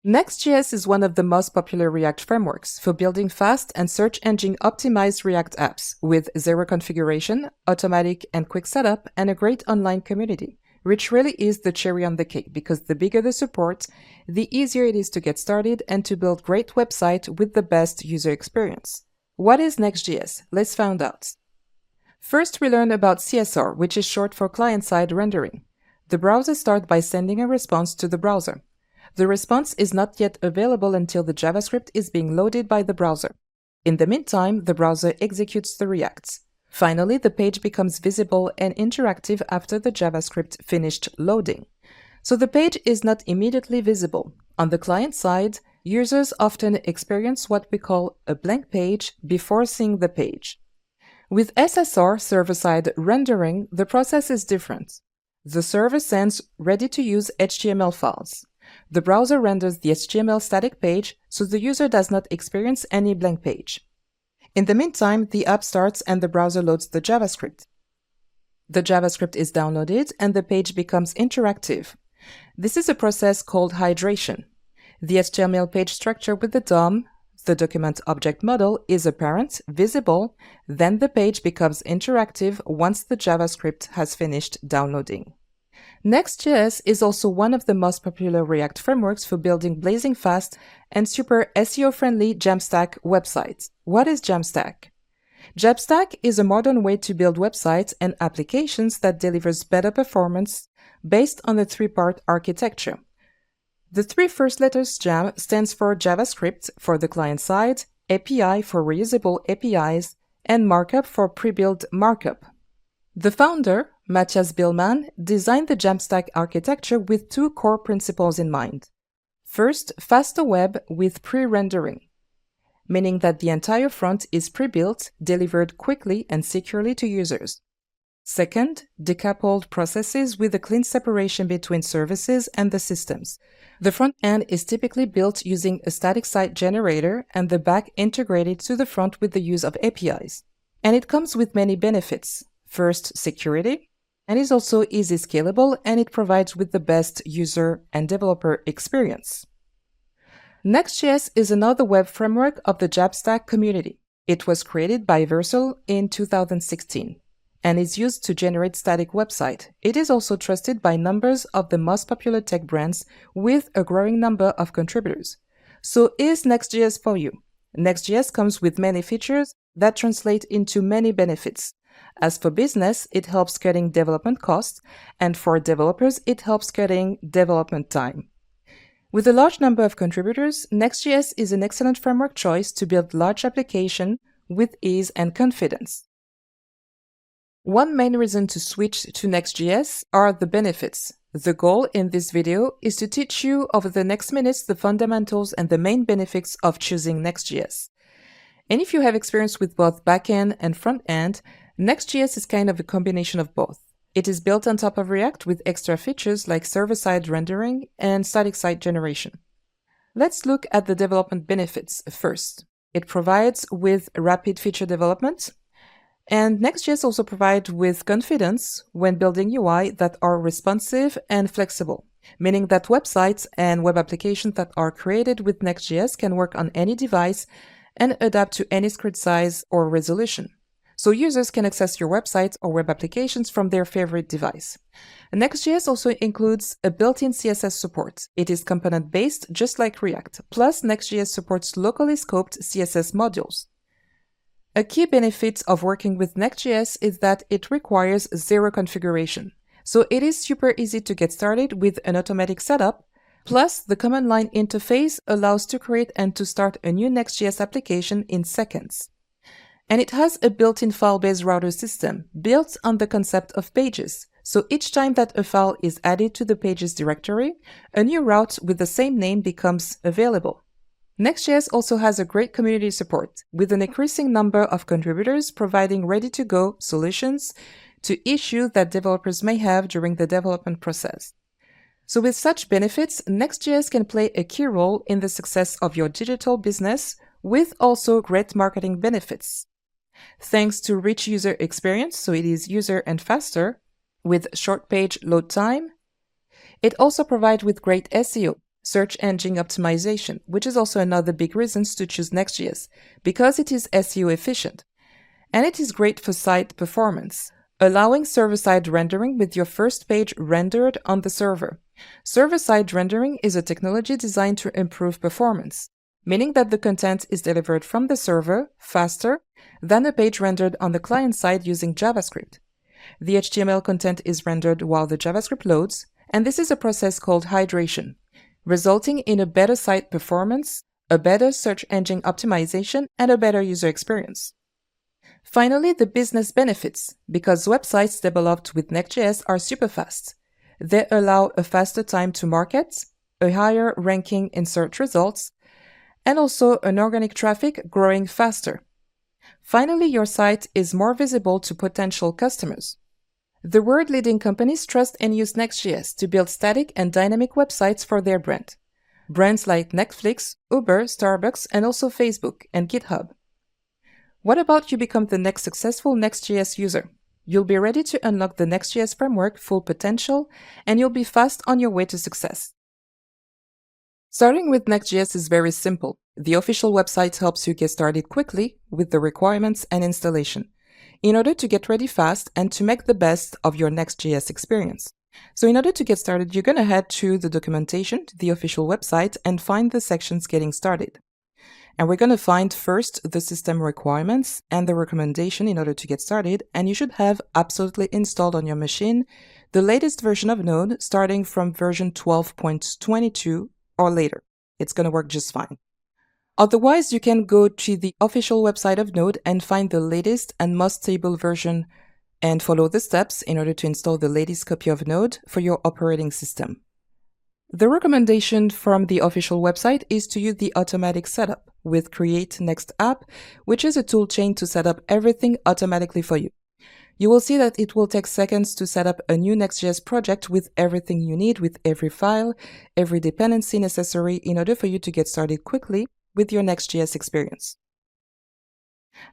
Next.js is one of the most popular React frameworks for building fast and search engine optimized React apps with zero configuration, automatic and quick setup, and a great online community, which really is the cherry on the cake because the bigger the support, the easier it is to get started and to build great website with the best user experience. What is Next.js? Let's find out. First, we learn about CSR, which is short for client-side rendering. The browser starts by sending a response to the browser. The response is not yet available until the JavaScript is being loaded by the browser. In the meantime, the browser executes the React. Finally, the page becomes visible and interactive after the JavaScript finished loading. So the page is not immediately visible. On the client side, users often experience what we call a blank page before seeing the page. With SSR, server-side rendering, the process is different. The server sends ready-to-use HTML files. The browser renders the HTML static page, so the user does not experience any blank page. In the meantime, the app starts and the browser loads the JavaScript. The JavaScript is downloaded and the page becomes interactive. This is a process called hydration. The HTML page structure with the DOM, the document object model, is apparent, visible, then the page becomes interactive once the JavaScript has finished downloading. Next.js is also one of the most popular React frameworks for building blazing fast and super SEO-friendly Jamstack websites. What is Jamstack? Jamstack is a modern way to build websites and applications that delivers better performance based on a three-part architecture. The three first letters Jam stands for JavaScript for the client side, API for reusable APIs, and markup for pre-built markup. The founder, Matthias Biilmann, designed the Jamstack architecture with two core principles in mind. First, faster web with pre-rendering, meaning that the entire front is pre-built, delivered quickly and securely to users. Second, decoupled processes with a clean separation between services and the systems. The front end is typically built using a static site generator and the back integrated to the front with the use of APIs. And it comes with many benefits. First, security, and is also easy scalable, and it provides with the best user and developer experience. Next.js is another web framework of the Jamstack community. It was created by Versal in 2016 and is used to generate static websites. It is also trusted by numbers of the most popular tech brands with a growing number of contributors. So is Next.js for you? Next.js comes with many features that translate into many benefits. As for business, it helps cutting development costs, and for developers, it helps cutting development time. With a large number of contributors, Next.js is an excellent framework choice to build large applications with ease and confidence. One main reason to switch to Next.js are the benefits. The goal in this video is to teach you over the next minutes the fundamentals and the main benefits of choosing Next.js. And if you have experience with both backend and frontend, Next.js is kind of a combination of both. It is built on top of React with extra features like server-side rendering and static site generation. Let's look at the development benefits first. It provides with rapid feature development, and Next.js also provides with confidence when building UI that are responsive and flexible, meaning that websites and web applications that are created with Next.js can work on any device and adapt to any script size or resolution. So users can access your website or web applications from their favorite device. Next.js also includes a built-in CSS support. It is component-based, just like React. Plus, Next.js supports locally scoped CSS modules. A key benefit of working with Next.js is that it requires zero configuration. So it is super easy to get started with an automatic setup. Plus, the command line interface allows to create and to start a new Next.js application in seconds. And it has a built-in file-based router system built on the concept of pages. So each time that a file is added to the pages directory, a new route with the same name becomes available. Next.js also has a great community support, with an increasing number of contributors providing ready-to-go solutions to issues that developers may have during the development process. So with such benefits, Next.js can play a key role in the success of your digital business, with also great marketing benefits. Thanks to rich user experience, so it is user and faster, with short page load time. It also provides with great SEO, search engine optimization, which is also another big reason to choose Next.js, because it is SEO efficient. And it is great for site performance, allowing server-side rendering with your first page rendered on the server. Server-side rendering is a technology designed to improve performance, meaning that the content is delivered from the server faster than a page rendered on the client side using JavaScript. The HTML content is rendered while the JavaScript loads, and this is a process called hydration, resulting in a better site performance, a better search engine optimization, and a better user experience. Finally, the business benefits, because websites developed with Next.js are super fast. They allow a faster time to market, a higher ranking in search results, and also an organic traffic growing faster. Finally, your site is more visible to potential customers. The world-leading companies trust and use Next.js to build static and dynamic websites for their brand. Brands like Netflix, Uber, Starbucks, and also Facebook and GitHub. What about you become the next successful Next.js user? You'll be ready to unlock the Next.js framework full potential, and you'll be fast on your way to success. Starting with Next.js is very simple. The official website helps you get started quickly with the requirements and installation, in order to get ready fast and to make the best of your Next.js experience. So in order to get started, you're going to head to the documentation, to the official website, and find the sections getting started. And we're going to find first the system requirements and the recommendation in order to get started, and you should have absolutely installed on your machine the latest version of Node starting from version 12.22 or later. It's going to work just fine. Otherwise, you can go to the official website of Node and find the latest and most stable version and follow the steps in order to install the latest copy of Node for your operating system. The recommendation from the official website is to use the automatic setup with Create Next App, which is a toolchain to set up everything automatically for you. You will see that it will take seconds to set up a new Next.js project with everything you need, with every file, every dependency necessary in order for you to get started quickly with your Next.js experience.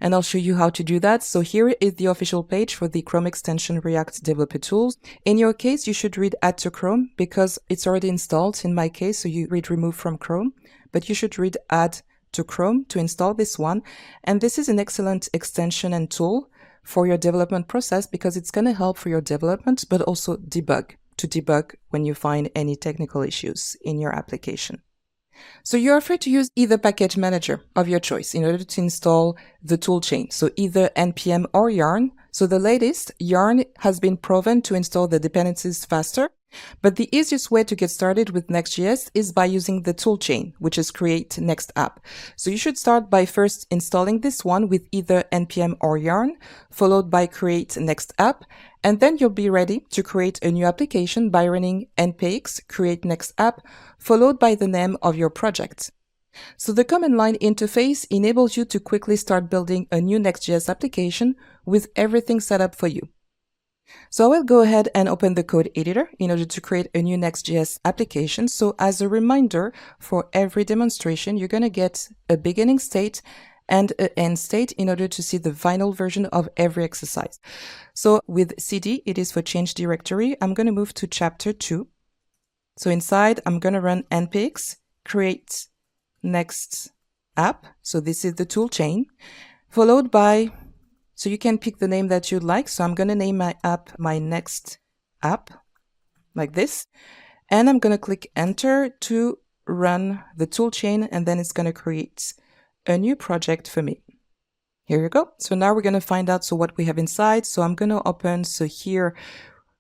And I'll show you how to do that. So here is the official page for the Chrome extension React Developer Tools. In your case, you should read Add to Chrome because it's already installed in my case, so you read Remove from Chrome, but you should read Add to Chrome to install this one. And this is an excellent extension and tool for your development process because it's going to help for your development, but also to debug when you find any technical issues in your application. So you are free to use either package manager of your choice in order to install the toolchain. So either NPM or Yarn. So the latest, Yarn, has been proven to install the dependencies faster, but the easiest way to get started with Next.js is by using the toolchain, which is Create Next App. So you should start by first installing this one with either NPM or Yarn, followed by Create Next App, and then you'll be ready to create a new application by running npx create next app, followed by the name of your project. So the command line interface enables you to quickly start building a new Next.js application with everything set up for you. So I will go ahead and open the code editor in order to create a new Next.js application. So as a reminder, for every demonstration, you're going to get a beginning state and an end state in order to see the final version of every exercise. So with cd, it is for change directory. I'm going to move to chapter 2. So inside, I'm going to run npx create next app. So this is the tool chain, followed by, so you can pick the name that you'd like. So I'm going to name my app my next app, like this. And I'm going to click enter to run the tool chain, and then it's going to create a new project for me. Here you go. So now we're going to find out what we have inside. So I'm going to open, so here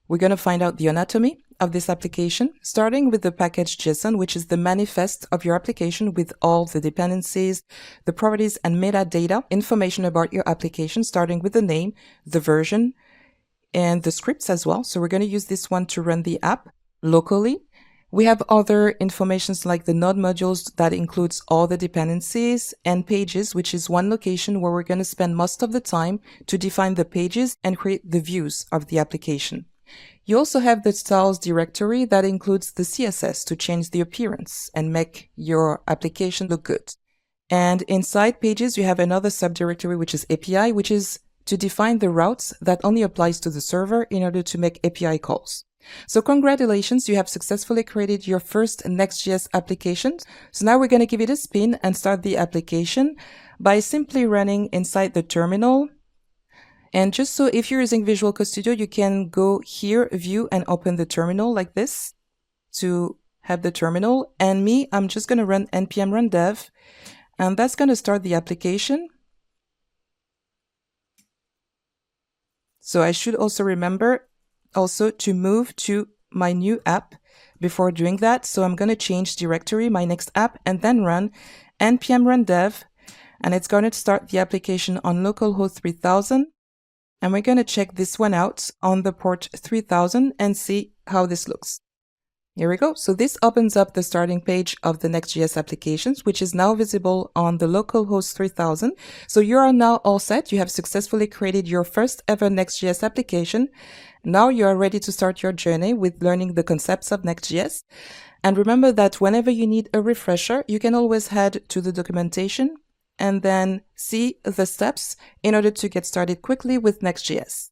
we're going to find out the anatomy of this application, starting with the package.json, which is the manifest of your application with all the dependencies, the properties and metadata information about your application, starting with the name, the version, and the scripts as well. So we're going to use this one to run the app locally. We have other informations like the node modules that includes all the dependencies, and pages, which is one location where we're going to spend most of the time to define the pages and create the views of the application. You also have the styles directory that includes the CSS to change the appearance and make your application look good. And inside pages, you have another subdirectory, which is API, which is to define the routes that only applies to the server in order to make API calls. So congratulations, you have successfully created your first Next.js application. So now we're going to give it a spin and start the application by simply running inside the terminal. And just so if you're using Visual Code Studio, you can go here, view, and open the terminal like this to have the terminal. And me, I'm just going to run npm run dev, and that's going to start the application. So I should also remember also to move to my new app before doing that. So I'm going to change directory, my next app, and then run npm run dev, and it's going to start the application on localhost 3000. And we're going to check this one out on the port 3000 and see how this looks. Here we go. So this opens up the starting page of the Next.js applications, which is now visible on the localhost 3000. So you are now all set. You have successfully created your first ever Next.js application. Now you are ready to start your journey with learning the concepts of Next.js. And remember that whenever you need a refresher, you can always head to the documentation and then see the steps in order to get started quickly with Next.js.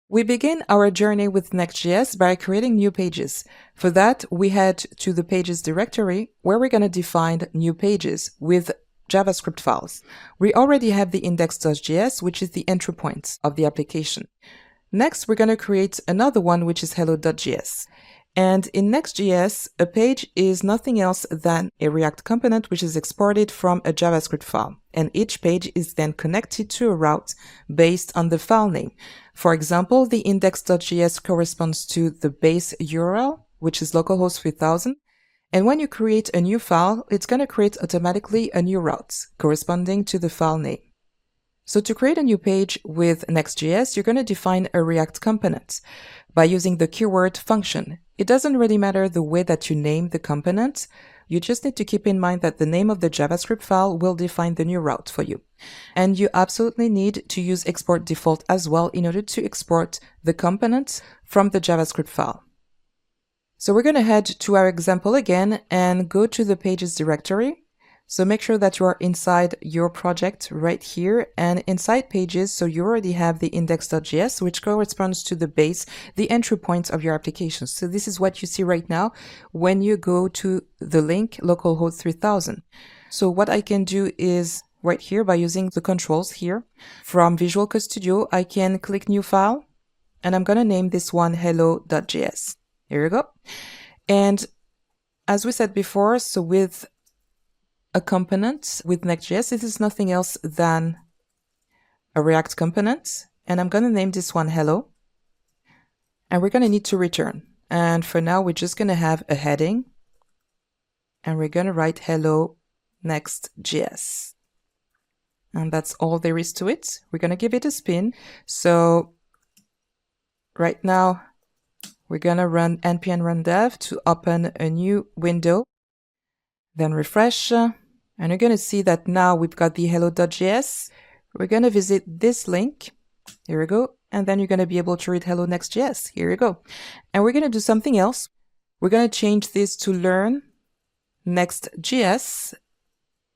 We begin our journey with Next.js by creating new pages. For that, we head to the pages directory where we're going to define new pages with JavaScript files. We already have the index.js, which is the entry point of the application. Next, we're going to create another one, which is hello.js. And in Next.js, a page is nothing else than a React component which is exported from a JavaScript file. And each page is then connected to a route based on the file name. For example, the index.js corresponds to the base URL, which is localhost 3000. And when you create a new file, it's going to create automatically a new route corresponding to the file name. So to create a new page with Next.js, you're going to define a React component by using the keyword function. It doesn't really matter the way that you name the component. You just need to keep in mind that the name of the JavaScript file will define the new route for you. And you absolutely need to use export default as well in order to export the component from the JavaScript file. So we're going to head to our example again and go to the pages directory. So make sure that you are inside your project right here and inside pages. So you already have the index.js, which corresponds to the base, the entry point of your application. So this is what you see right now when you go to the link localhost 3000. So what I can do is right here by using the controls here from Visual Code Studio, I can click new file and I'm going to name this one hello.js. Here we go. And as we said before, so with a component with Next.js, this is nothing else than a React component. And I'm going to name this one hello. And we're going to need to return. And for now, we're just going to have a heading. And we're going to write hello Next.js. And that's all there is to it. We're going to give it a spin. So right now, we're going to run npm run dev to open a new window. Then refresh, and you're going to see that now we've got the hello.js. We're going to visit this link. Here we go. And then you're going to be able to read hello Next.js. Here you go. And we're going to do something else. We're going to change this to learn Next.js,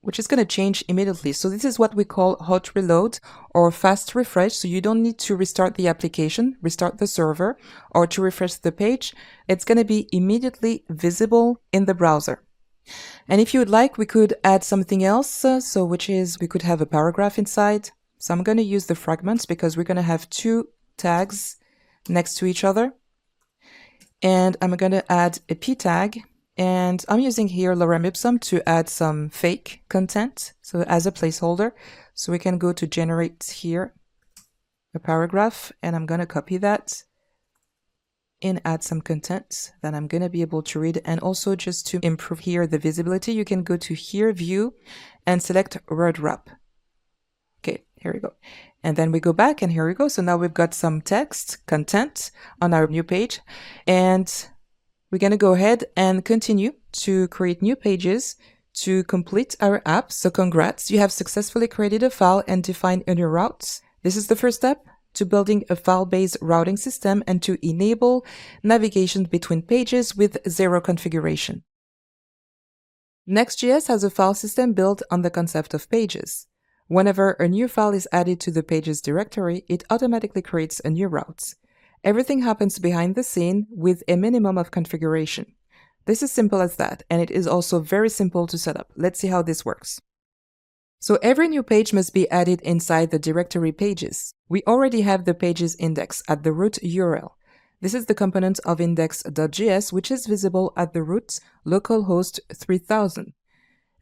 which is going to change immediately. So this is what we call hot reload or fast refresh. So you don't need to restart the application, restart the server, or to refresh the page. It's going to be immediately visible in the browser. And if you would like, we could add something else, which is we could have a paragraph inside. So I'm going to use the fragments because we're going to have two tags next to each other. And I'm going to add a p tag. And I'm using here lorem ipsum to add some fake content, so as a placeholder. So we can go to generate here a paragraph, and I'm going to copy that and add some content that I'm going to be able to read. And also just to improve here the visibility, you can go to here, view, and select word wrap. Okay, here we go. And then we go back and here we go. So now we've got some text content on our new page, and we're going to go ahead and continue to create new pages to complete our app. So congrats, you have successfully created a file and defined a new route. This is the first step to building a file-based routing system and to enable navigation between pages with zero configuration. Next.js has a file system built on the concept of pages. Whenever a new file is added to the pages directory, it automatically creates a new route. Everything happens behind the scene with a minimum of configuration. This is simple as that, and it is also very simple to set up. Let's see how this works. So every new page must be added inside the directory pages. We already have the pages index at the root URL. This is the component of index.js, which is visible at the root localhost 3000.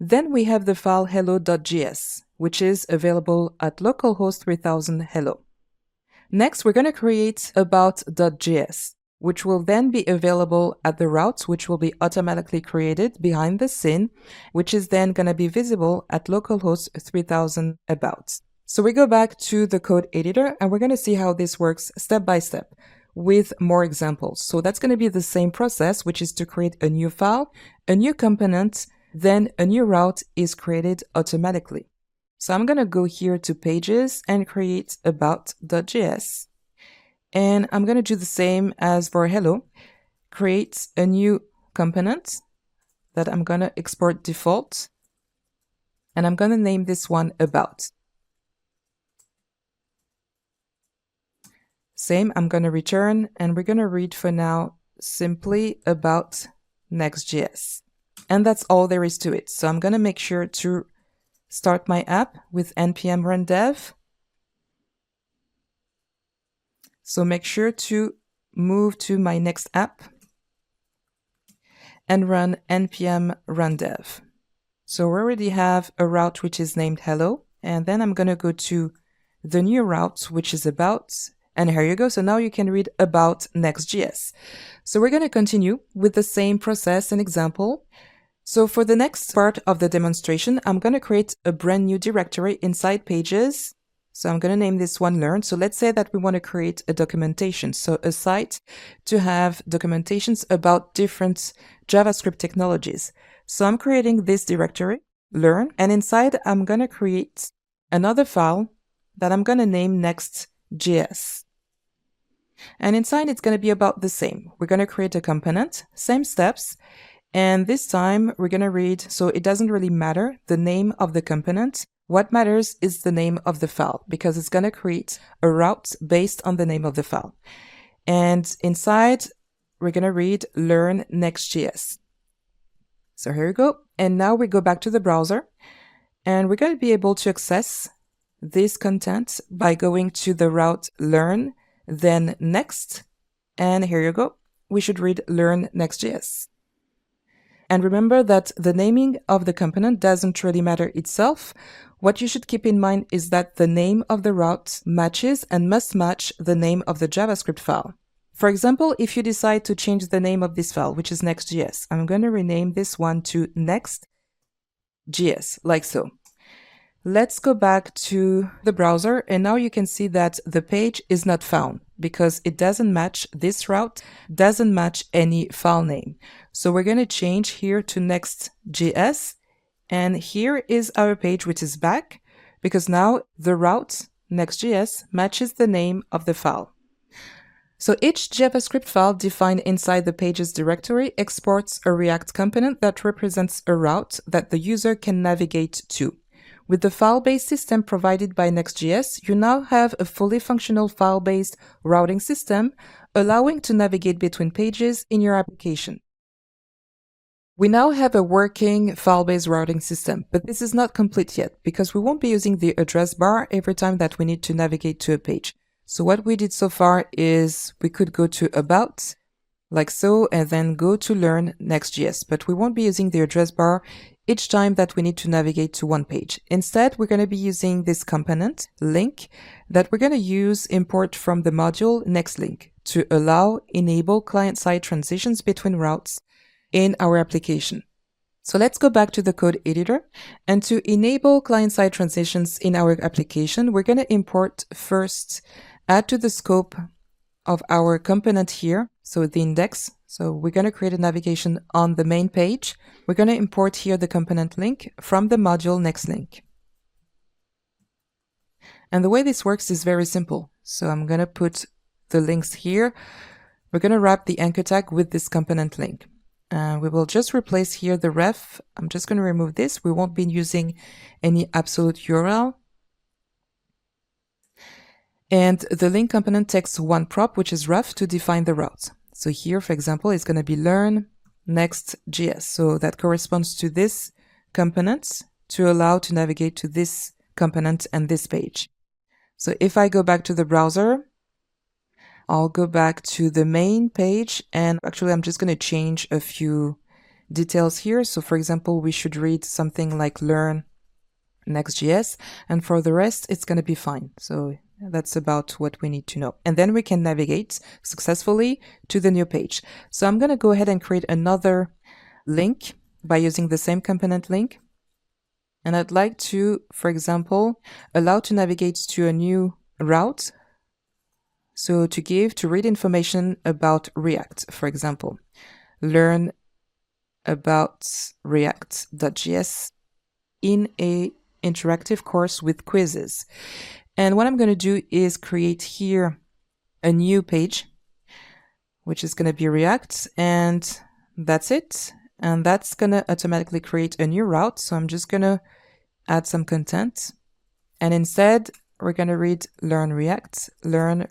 Then we have the file hello.js, which is available at localhost 3000 hello. Next, we're going to create about.js, which will then be available at the route, which will be automatically created behind the scene, which is then going to be visible at localhost 3000 about. So we go back to the code editor and we're going to see how this works step by step with more examples. So that's going to be the same process, which is to create a new file, a new component, then a new route is created automatically. So I'm going to go here to pages and create about.js. And I'm going to do the same as for hello, create a new component that I'm going to export default. And I'm going to name this one about. Same, I'm going to return, and we're going to read for now simply about Next.js. And that's all there is to it. So I'm going to make sure to start my app with npm run dev. So make sure to move to my next app and run npm run dev. So we already have a route which is named hello. And then I'm going to go to the new route, which is about. And here you go. So now you can read about Next.js. So we're going to continue with the same process and example. So for the next part of the demonstration, I'm going to create a brand new directory inside pages. So I'm going to name this one learn. So let's say that we want to create a documentation. So a site to have documentations about different JavaScript technologies. So I'm creating this directory, learn, and inside I'm going to create another file that I'm going to name Next.js. And inside it's going to be about the same. We're going to create a component, same steps. And this time we're going to read, so it doesn't really matter the name of the component. What matters is the name of the file because it's going to create a route based on the name of the file. And inside we're going to read learn Next.js. So here we go. And now we go back to the browser and we're going to be able to access this content by going to the route learn, then next. And here you go. We should read learn Next.js. And remember that the naming of the component doesn't really matter itself. What you should keep in mind is that the name of the route matches and must match the name of the JavaScript file. For example, if you decide to change the name of this file, which is Next.js, I'm going to rename this one to Next.js, like so. Let's go back to the browser, and now you can see that the page is not found because it doesn't match this route, doesn't match any file name. So we're going to change here to Next.js, and here is our page which is back because now the route Next.js matches the name of the file. So each JavaScript file defined inside the pages directory exports a React component that represents a route that the user can navigate to. With the file-based system provided by Next.js, you now have a fully functional file-based routing system, allowing to navigate between pages in your application. We now have a working file-based routing system, but this is not complete yet because we won't be using the address bar every time that we need to navigate to a page. So what we did so far is we could go to about, like so, and then go to learn Next.js, but we won't be using the address bar each time that we need to navigate to one page. Instead, we're going to be using this component link that we're going to use import from the module nextLink to enable client-side transitions between routes in our application. So let's go back to the code editor, and to enable client-side transitions in our application, we're going to import first, add to the scope of our component here, so the index. So we're going to create a navigation on the main page. We're going to import here the component link from the module nextLink. And the way this works is very simple. So I'm going to put the links here. We're going to wrap the anchor tag with this component link. We will just replace here the ref. I'm just going to remove this. We won't be using any absolute URL. And the link component takes one prop, which is ref, to define the route. So here, for example, it's going to be learn Next.js. So that corresponds to this component to allow to navigate to this component and this page. So if I go back to the browser, I'll go back to the main page, and actually I'm just going to change a few details here. So for example, we should read something like learn Next.js, and for the rest, it's going to be fine. So that's about what we need to know. And then we can navigate successfully to the new page. So I'm going to go ahead and create another link by using the same component link. And I'd like to, for example, allow to navigate to a new route. So to read information about React, for example, learn about React.js in a interactive course with quizzes. And what I'm going to do is create here a new page, which is going to be React, and that's it. And that's going to automatically create a new route. So I'm just going to add some content. And instead, we're going to read learn React.js.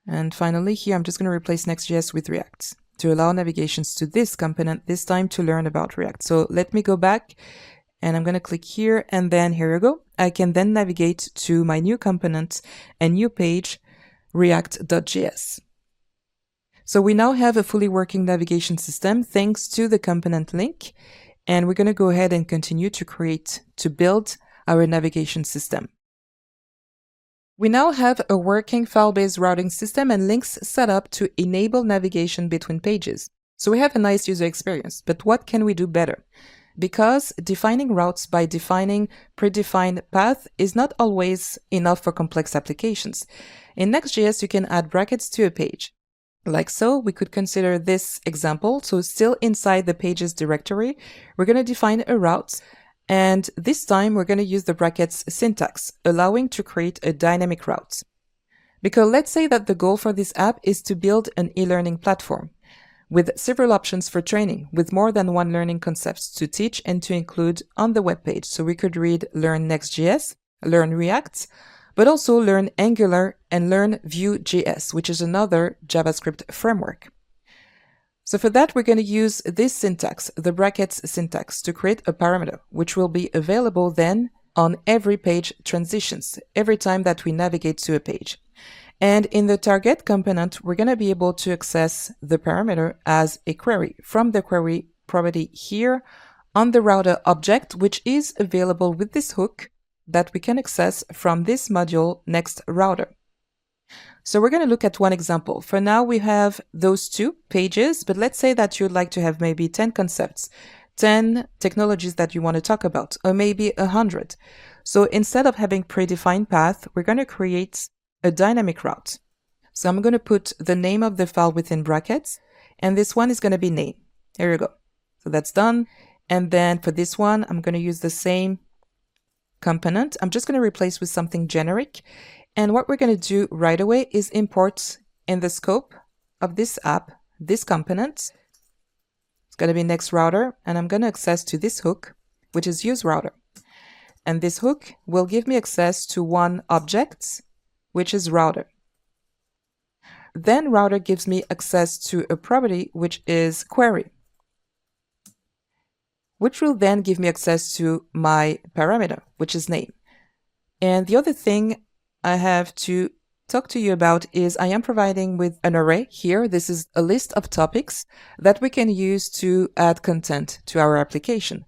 And finally, here, I'm just going to replace Next.js with React to allow navigations to this component, this time to learn about React. So let me go back, and I'm going to click here, and then here you go. I can then navigate to my new component and new page, React.js. So we now have a fully working navigation system thanks to the component link, and we're going to go ahead and continue to build our navigation system. We now have a working file-based routing system and links set up to enable navigation between pages. So we have a nice user experience, but what can we do better? Because defining routes by defining predefined path is not always enough for complex applications. In Next.js, you can add brackets to a page. Like so, we could consider this example. So still inside the pages directory, we're going to define a route. And this time we're going to use the brackets syntax, allowing to create a dynamic route. Because let's say that the goal for this app is to build an e-learning platform with several options for training, with more than one learning concepts to teach and to include on the web page. So we could read learn Next.js, learn React, but also learn Angular and learn Vue.js, which is another JavaScript framework. So for that, we're going to use this syntax, the brackets syntax, to create a parameter, which will be available then on every page transitions, every time that we navigate to a page. And in the target component, we're going to be able to access the parameter as a query from the query property here on the router object, which is available with this hook that we can access from this module next router. So we're going to look at one example. For now, we have those two pages, but let's say that you'd like to have maybe 10 concepts, 10 technologies that you want to talk about, or maybe 100. So instead of having predefined path, we're going to create a dynamic route. So I'm going to put the name of the file within brackets, and this one is going to be name. There you go. So that's done. And then for this one, I'm going to use the same component. I'm just going to replace with something generic. And what we're going to do right away is import in the scope of this app, this component. It's going to be next router, and I'm going to access to this hook, which is use router. And this hook will give me access to one object, which is router. Then router gives me access to a property, which is query, which will then give me access to my parameter, which is name. And the other thing I have to talk to you about is I am providing with an array here. This is a list of topics that we can use to add content to our application.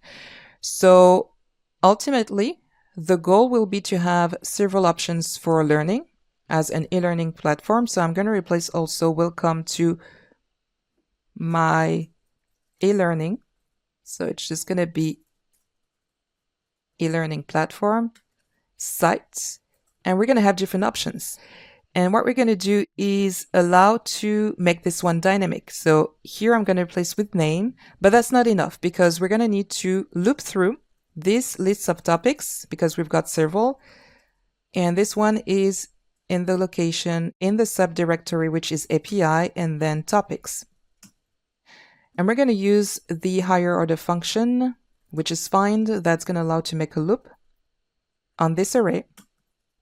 So ultimately, the goal will be to have several options for learning as an e-learning platform. So I'm going to replace also welcome to my e-learning. So it's just going to be e-learning platform, sites, and we're going to have different options. And what we're going to do is allow to make this one dynamic. So here I'm going to replace with name, but that's not enough because we're going to need to loop through this list of topics because we've got several. And this one is in the location in the subdirectory, which is API and then topics. And we're going to use the higher order function, which is find. That's going to allow to make a loop. on this array,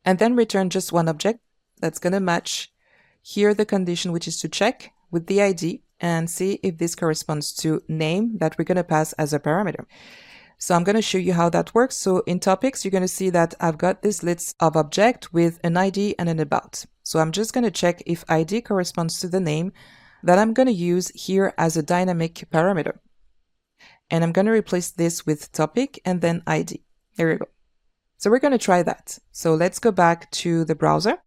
and then return just one object that's going to match here the condition, which is to check with the ID and see if this corresponds to name that we're going to pass as a parameter. So I'm going to show you how that works. So in topics, you're going to see that I've got this list of object with an ID and an about. So I'm just going to check if ID corresponds to the name that I'm going to use here as a dynamic parameter. And I'm going to replace this with topic and then ID. Here we go. So we're going to try that. So let's go back to the browser.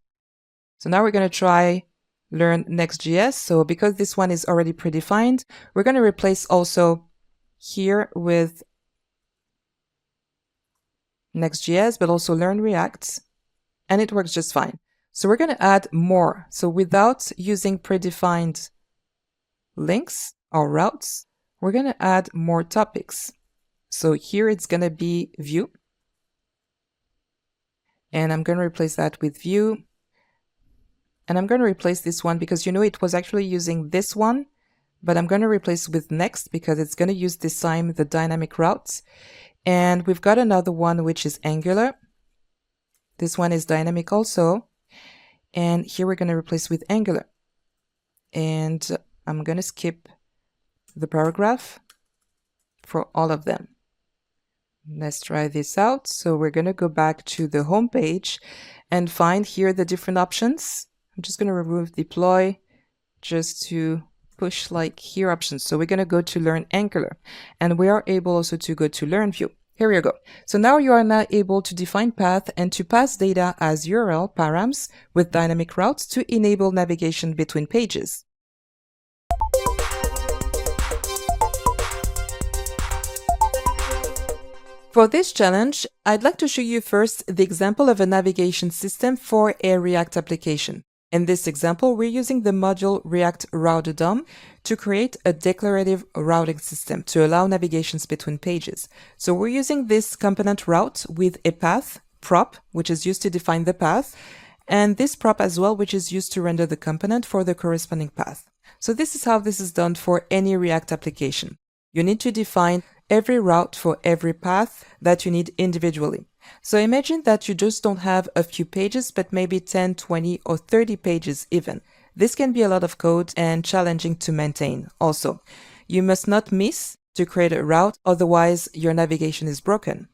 So now we're going to try learn Next.js. So because this one is already predefined, we're going to replace also here with Next.js, but also learn React, and it works just fine. So we're going to add more. So without using predefined links or routes, we're going to add more topics. So here it's going to be view, and I'm going to replace that with view, and I'm going to replace this one because it was actually using this one, but I'm going to replace with next because it's going to use this time the dynamic routes. And we've got another one, which is Angular. This one is dynamic also. And here we're going to replace with Angular. And I'm going to skip the paragraph for all of them. Let's try this out. So we're going to go back to the home page and find here the different options. I'm just going to remove deploy just to push like here options. So we're going to go to learn Angular, and we are able also to go to learn view. Here we go. So now you are now able to define path and to pass data as URL params with dynamic routes to enable navigation between pages. For this challenge, I'd like to show you first the example of a navigation system for a React application. In this example, we're using the module React Router DOM to create a declarative routing system to allow navigations between pages. So we're using this component route with a path prop, which is used to define the path, and this prop as well, which is used to render the component for the corresponding path. So this is how this is done for any React application. You need to define every route for every path that you need individually. So imagine that you just don't have a few pages, but maybe 10, 20, or 30 pages even. This can be a lot of code and challenging to maintain. Also, you must not miss to create a route, otherwise your navigation is broken.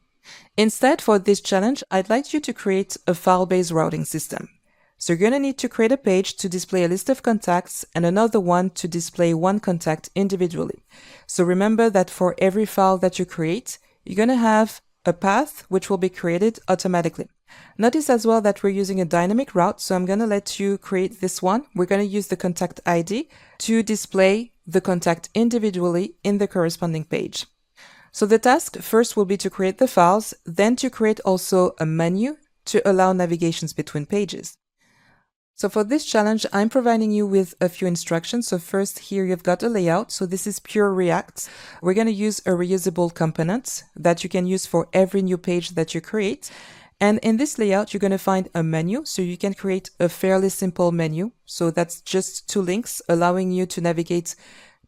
Instead, for this challenge, I'd like you to create a file-based routing system. So you're going to need to create a page to display a list of contacts and another one to display one contact individually. So remember that for every file that you create, you're going to have a path which will be created automatically. Notice as well that we're using a dynamic route, so I'm going to let you create this one. We're going to use the contact ID to display the contact individually in the corresponding page. So the task first will be to create the files, then to create also a menu to allow navigations between pages. So for this challenge, I'm providing you with a few instructions. So first here you've got a layout. So this is pure React. We're going to use a reusable component that you can use for every new page that you create. And in this layout, you're going to find a menu. So you can create a fairly simple menu. So that's just two links allowing you to navigate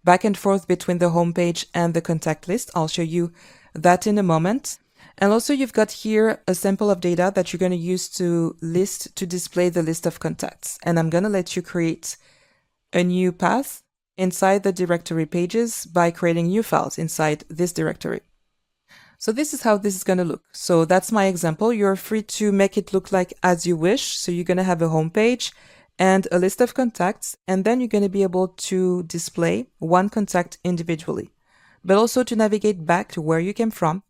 back and forth between the home page and the contact list. I'll show you that in a moment. And also you've got here a sample of data that you're going to use to display the list of contacts. And I'm going to let you create a new path inside the directory pages by creating new files inside this directory. So this is how this is going to look. So that's my example. You're free to make it look like as you wish. So you're going to have a home page and a list of contacts, and then you're going to be able to display one contact individually, but also to navigate back to where you came from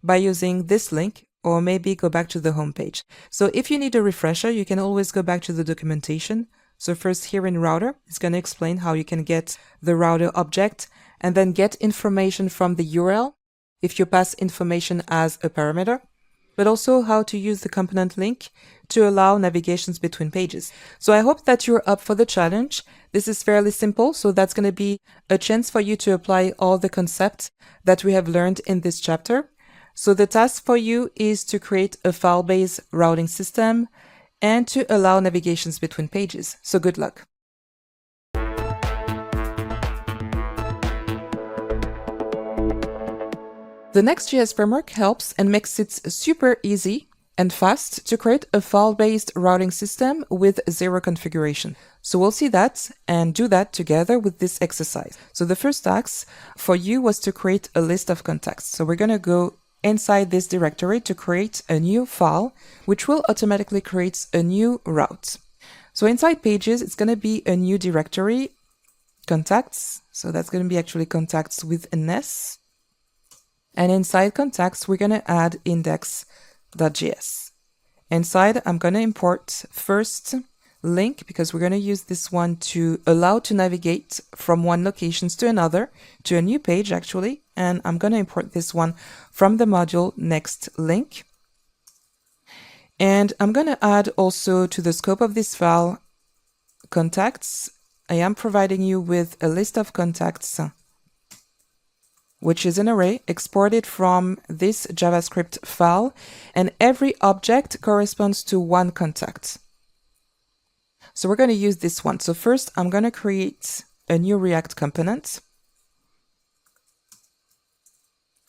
by using this link, or maybe go back to the home page. So if you need a refresher, you can always go back to the documentation. So first here in router, it's going to explain how you can get the router object and then get information from the URL if you pass information as a parameter, but also how to use the component link to allow navigations between pages. So I hope that you're up for the challenge. This is fairly simple, so that's going to be a chance for you to apply all the concepts that we have learned in this chapter. So the task for you is to create a file-based routing system and to allow navigations between pages. So good luck. The Next.js framework helps and makes it super easy and fast to create a file-based routing system with zero configuration. So we'll see that and do that together with this exercise. So the first task for you was to create a list of contacts. So we're going to go inside this directory to create a new file, which will automatically create a new route. So inside pages, it's going to be a new directory, contacts. So that's going to be actually contacts with an S. And inside contacts, we're going to add index.js. Inside, I'm going to import first link, because we're going to use this one to allow to navigate from one location to another, to a new page actually. And I'm going to import this one from the module next link. And I'm going to add also to the scope of this file contacts. I am providing you with a list of contacts, which is an array exported from this JavaScript file, and every object corresponds to one contact. So we're going to use this one. So first, I'm going to create a new React component.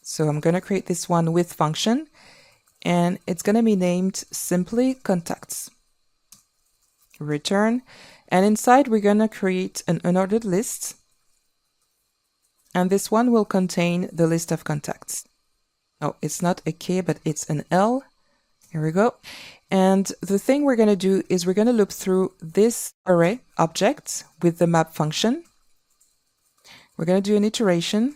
So I'm going to create this one with function, and it's going to be named simply contacts. Return, and inside we're going to create an unordered list. And this one will contain the list of contacts. Oh, it's not a K, but it's an L. Here we go. And the thing we're going to do is we're going to loop through this array object with the map function. We're going to do an iteration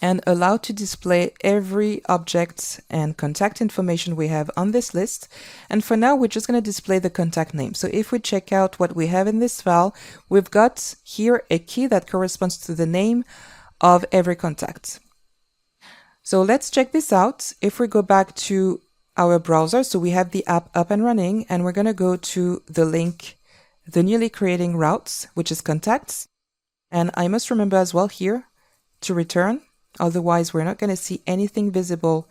and allow to display every object and contact information we have on this list. And for now, we're just going to display the contact name. So if we check out what we have in this file, we've got here a key that corresponds to the name of every contact. So let's check this out. If we go back to our browser, so we have the app up and running, and we're going to go to the link, the newly creating routes, which is contacts. And I must remember as well here to return. Otherwise, we're not going to see anything visible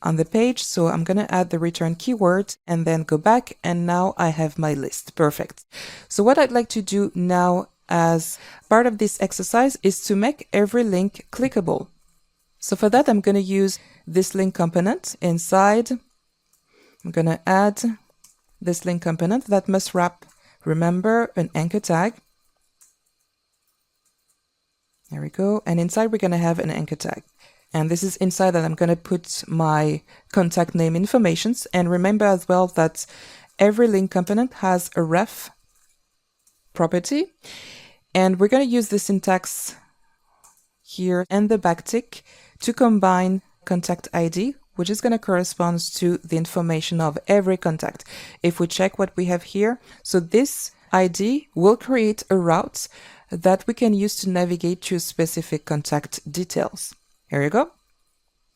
on the page. So I'm going to add the return keyword and then go back. And now I have my list. Perfect. So what I'd like to do now as part of this exercise is to make every link clickable. So for that, I'm going to use this link component inside. I'm going to add this link component that must wrap, remember, an anchor tag. There we go. And inside we're going to have an anchor tag. And this is inside that I'm going to put my contact name informations. And remember as well that every link component has a ref property. And we're going to use the syntax here and the backtick to combine contact ID, which is going to correspond to the information of every contact. If we check what we have here, so this ID will create a route that we can use to navigate to specific contact details. Here you go.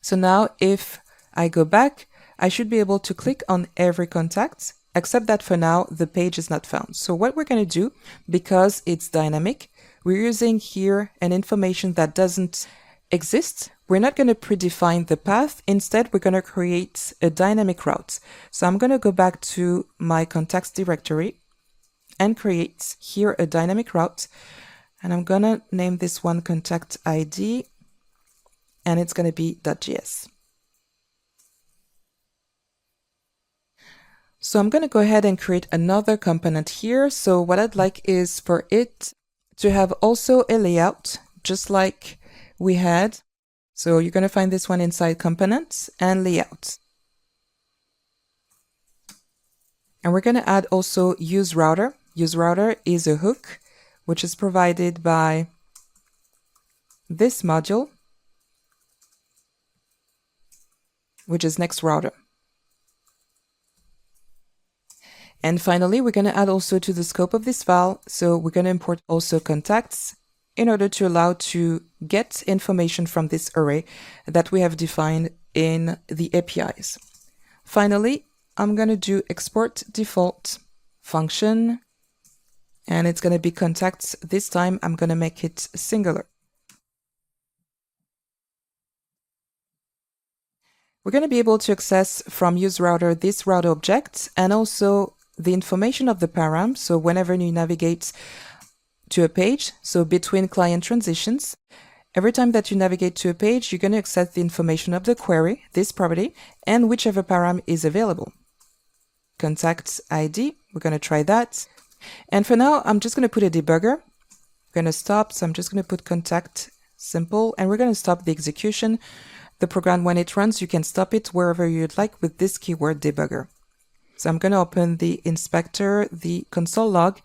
So now if I go back, I should be able to click on every contact, except that for now, the page is not found. So what we're going to do, because it's dynamic, we're using here an information that doesn't exist. We're not going to predefine the path. Instead, we're going to create a dynamic route. So I'm going to go back to my contacts directory and create here a dynamic route. And I'm going to name this one contact ID, and it's going to be .js. So I'm going to go ahead and create another component here. So what I'd like is for it to have also a layout, just like we had. So you're going to find this one inside components and layout. And we're going to add also use router. Use router is a hook which is provided by this module, which is next router. And finally, we're going to add also to the scope of this file. So we're going to import also contacts in order to allow to get information from this array that we have defined in the APIs. Finally, I'm going to do export default function, and it's going to be contacts. This time, I'm going to make it singular. We're going to be able to access from use router this router object and also the information of the param. So whenever you navigate to a page, so between client transitions, Every time that you navigate to a page, you're going to access the information of the query, this property, and whichever param is available. Contact ID, we're going to try that. And for now, I'm just going to put a debugger. We're going to stop, so I'm just going to put contact simple, and we're going to stop the execution. The program, when it runs, you can stop it wherever you'd like with this keyword debugger. So I'm going to open the inspector, the console log,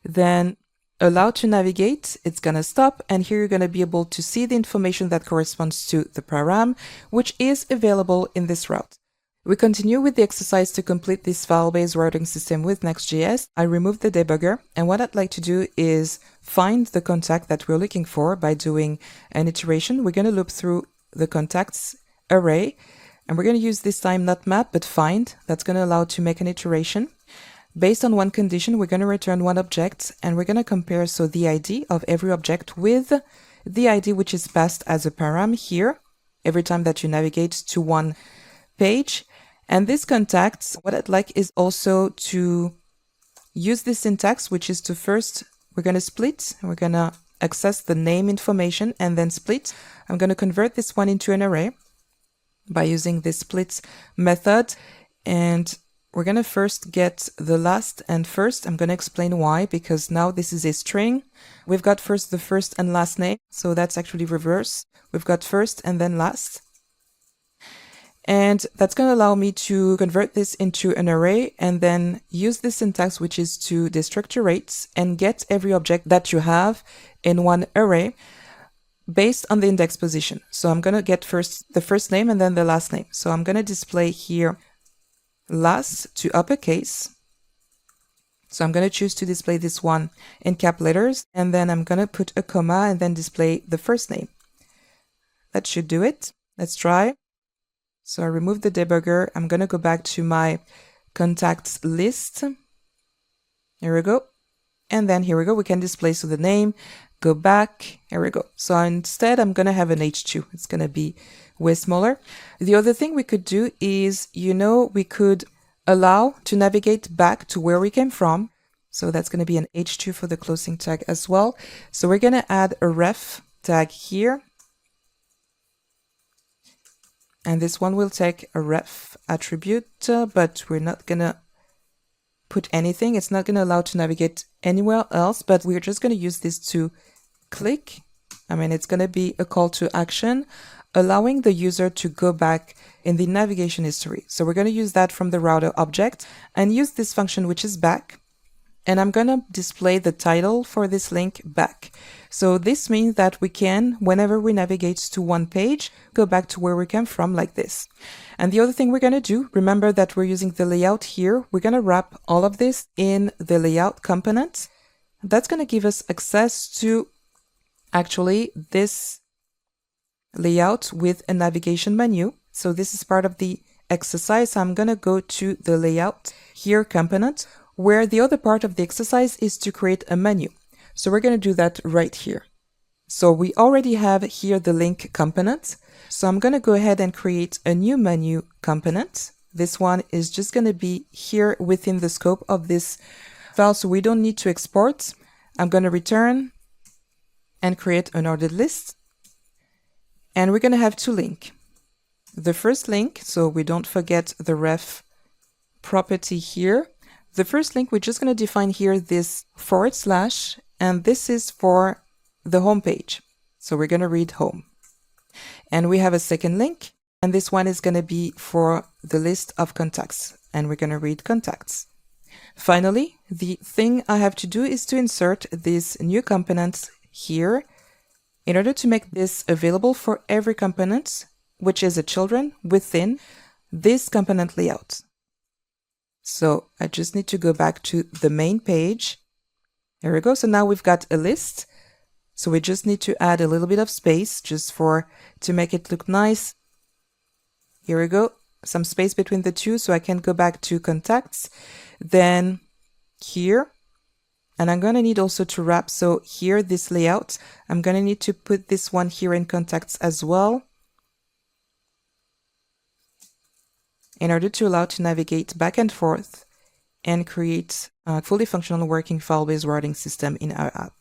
then allow to navigate, it's going to stop, and here you're going to be able to see the information that corresponds to the param, which is available in this route. We continue with the exercise to complete this file-based routing system with Next.js. I removed the debugger, and what I'd like to do is find the contact that we're looking for by doing an iteration. We're going to loop through the contacts array, and we're going to use this time not map, but find. That's going to allow to make an iteration. Based on one condition, we're going to return one object, and we're going to compare the ID of every object with the ID which is passed as a param here, every time that you navigate to one page. And this contacts, what I'd like is also to use this syntax, which is to first, we're going to split, and we're going to access the name information and then split. I'm going to convert this one into an array by using this split method, and we're going to first get the last and first. I'm going to explain why, because now this is a string. We've got first the first and last name, so that's actually reverse. We've got first and then last. And that's going to allow me to convert this into an array and then use this syntax, which is to destructurate and get every object that you have in one array based on the index position. So I'm going to get first the first name and then the last name. So I'm going to display here last to uppercase. So I'm going to choose to display this one in cap letters, and then I'm going to put a comma and then display the first name. That should do it. Let's try. So I remove the debugger. I'm going to go back to my contacts list. Here we go. And then here we go. We can display the name, go back. Here we go. So instead, I'm going to have an H2. It's going to be way smaller. The other thing we could do is, we could allow to navigate back to where we came from. So that's going to be an H2 for the closing tag as well. So we're going to add a ref tag here. And this one will take a ref attribute, but we're not going to put anything. It's not going to allow to navigate anywhere else, but we're just going to use this to click. It's going to be a call to action, allowing the user to go back in the navigation history. So we're going to use that from the router object and use this function, which is back. And I'm going to display the title for this link back. So this means that we can, whenever we navigate to one page, go back to where we came from like this. And the other thing we're going to do, remember that we're using the layout here. We're going to wrap all of this in the layout component. That's going to give us access to actually this layout with a navigation menu. So this is part of the exercise. I'm going to go to the layout here component, where the other part of the exercise is to create a menu. So we're going to do that right here. So we already have here the link component. So I'm going to go ahead and create a new menu component. This one is just going to be here within the scope of this file, so we don't need to export. I'm going to return and create an ordered list. And we're going to have two links. The first link, so we don't forget the ref property here. The first link, we're just going to define here this /, and this is for the home page. So we're going to read home. And we have a second link, and this one is going to be for the list of contacts, and we're going to read contacts. Finally, the thing I have to do is to insert this new component here in order to make this available for every component, which is a children within this component layout. So I just need to go back to the main page. There we go. So now we've got a list. So we just need to add a little bit of space just to make it look nice. Here we go. Some space between the two so I can go back to contacts. Then here. And I'm going to need also to wrap. So here, this layout, I'm going to need to put this one here in contacts as well, in order to allow to navigate back and forth and create a fully functional working file-based routing system in our app.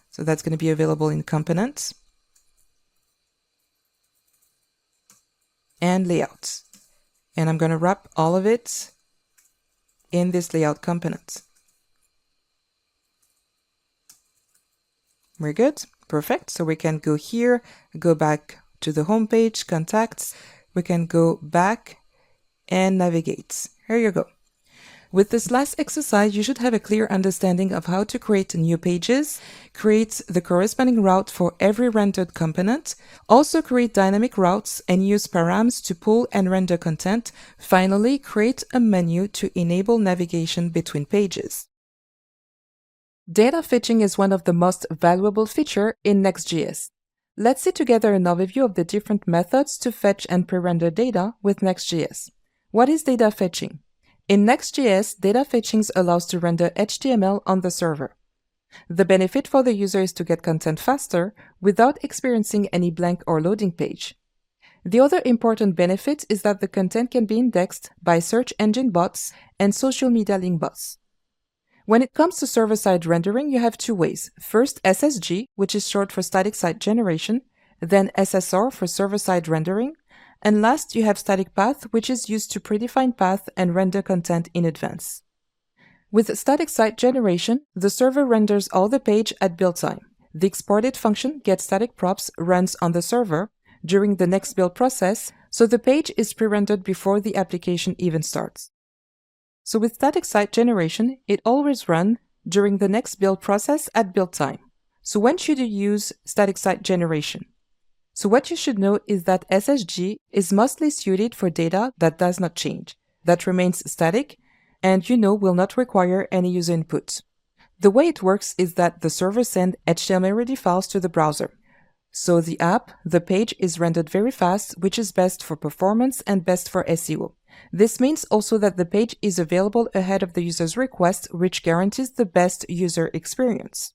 So that's going to be available in components. and layout. And I'm going to wrap all of it in this layout component. We're good. Perfect. So we can go here, go back to the home page, contacts. We can go back and navigate. Here you go. With this last exercise, you should have a clear understanding of how to create new pages, create the corresponding route for every rendered component, also create dynamic routes and use params to pull and render content. Finally, create a menu to enable navigation between pages. Data fetching is one of the most valuable features in Next.js. Let's see together an overview of the different methods to fetch and pre-render data with Next.js. What is data fetching? In Next.js, data fetching allows to render HTML on the server. The benefit for the user is to get content faster without experiencing any blank or loading page. The other important benefit is that the content can be indexed by search engine bots and social media link bots. When it comes to server-side rendering, you have two ways. First, SSG, which is short for static site generation, then SSR for server-side rendering, and last, you have static path, which is used to predefine path and render content in advance. With static site generation, the server renders all the page at build time. The exported function getStaticProps runs on the server during the next build process, so the page is pre-rendered before the application even starts. So with static site generation, it always runs during the next build process at build time. So when should you use static site generation? So what you should know is that SSG is mostly suited for data that does not change, that remains static, and will not require any user input. The way it works is that the server sends HTML-ready files to the browser. So the app, the page is rendered very fast, which is best for performance and best for SEO. This means also that the page is available ahead of the user's request, which guarantees the best user experience.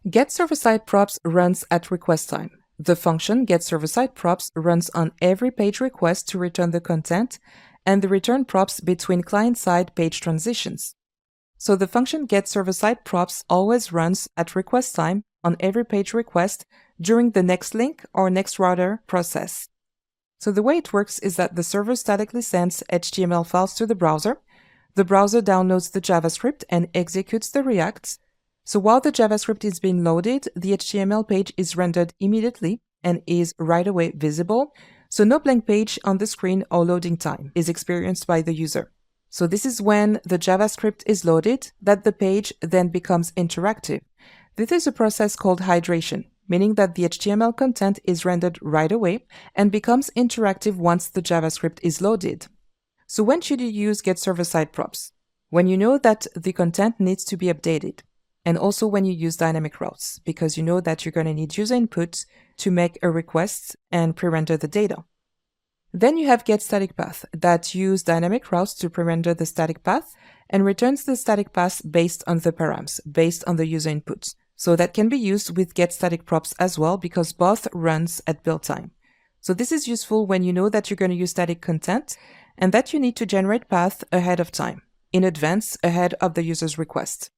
GetServerSideProps runs at request time. The function getServerSideProps runs on every page request to return the content and the return props between client-side page transitions. So the function getServerSideProps always runs at request time on every page request during the next link or next router process. So the way it works is that the server statically sends HTML files to the browser downloads the JavaScript and executes the React. So while the JavaScript is being loaded, the HTML page is rendered immediately and is right away visible, so no blank page on the screen or loading time is experienced by the user. So this is when the JavaScript is loaded that the page then becomes interactive. This is a process called hydration, meaning that the HTML content is rendered right away and becomes interactive once the JavaScript is loaded. So when should you use getServerSideProps? When you know that the content needs to be updated. And also when you use dynamic routes, because you know that you're going to need user input to make a request and pre-render the data. Then you have getStaticPath that use dynamic routes to pre-render the static path and returns the static path based on the params, based on the user input. So that can be used with getStaticProps as well because both runs at build time. So this is useful when you know that you're going to use static content and that you need to generate path ahead of time, in advance ahead of the user's request.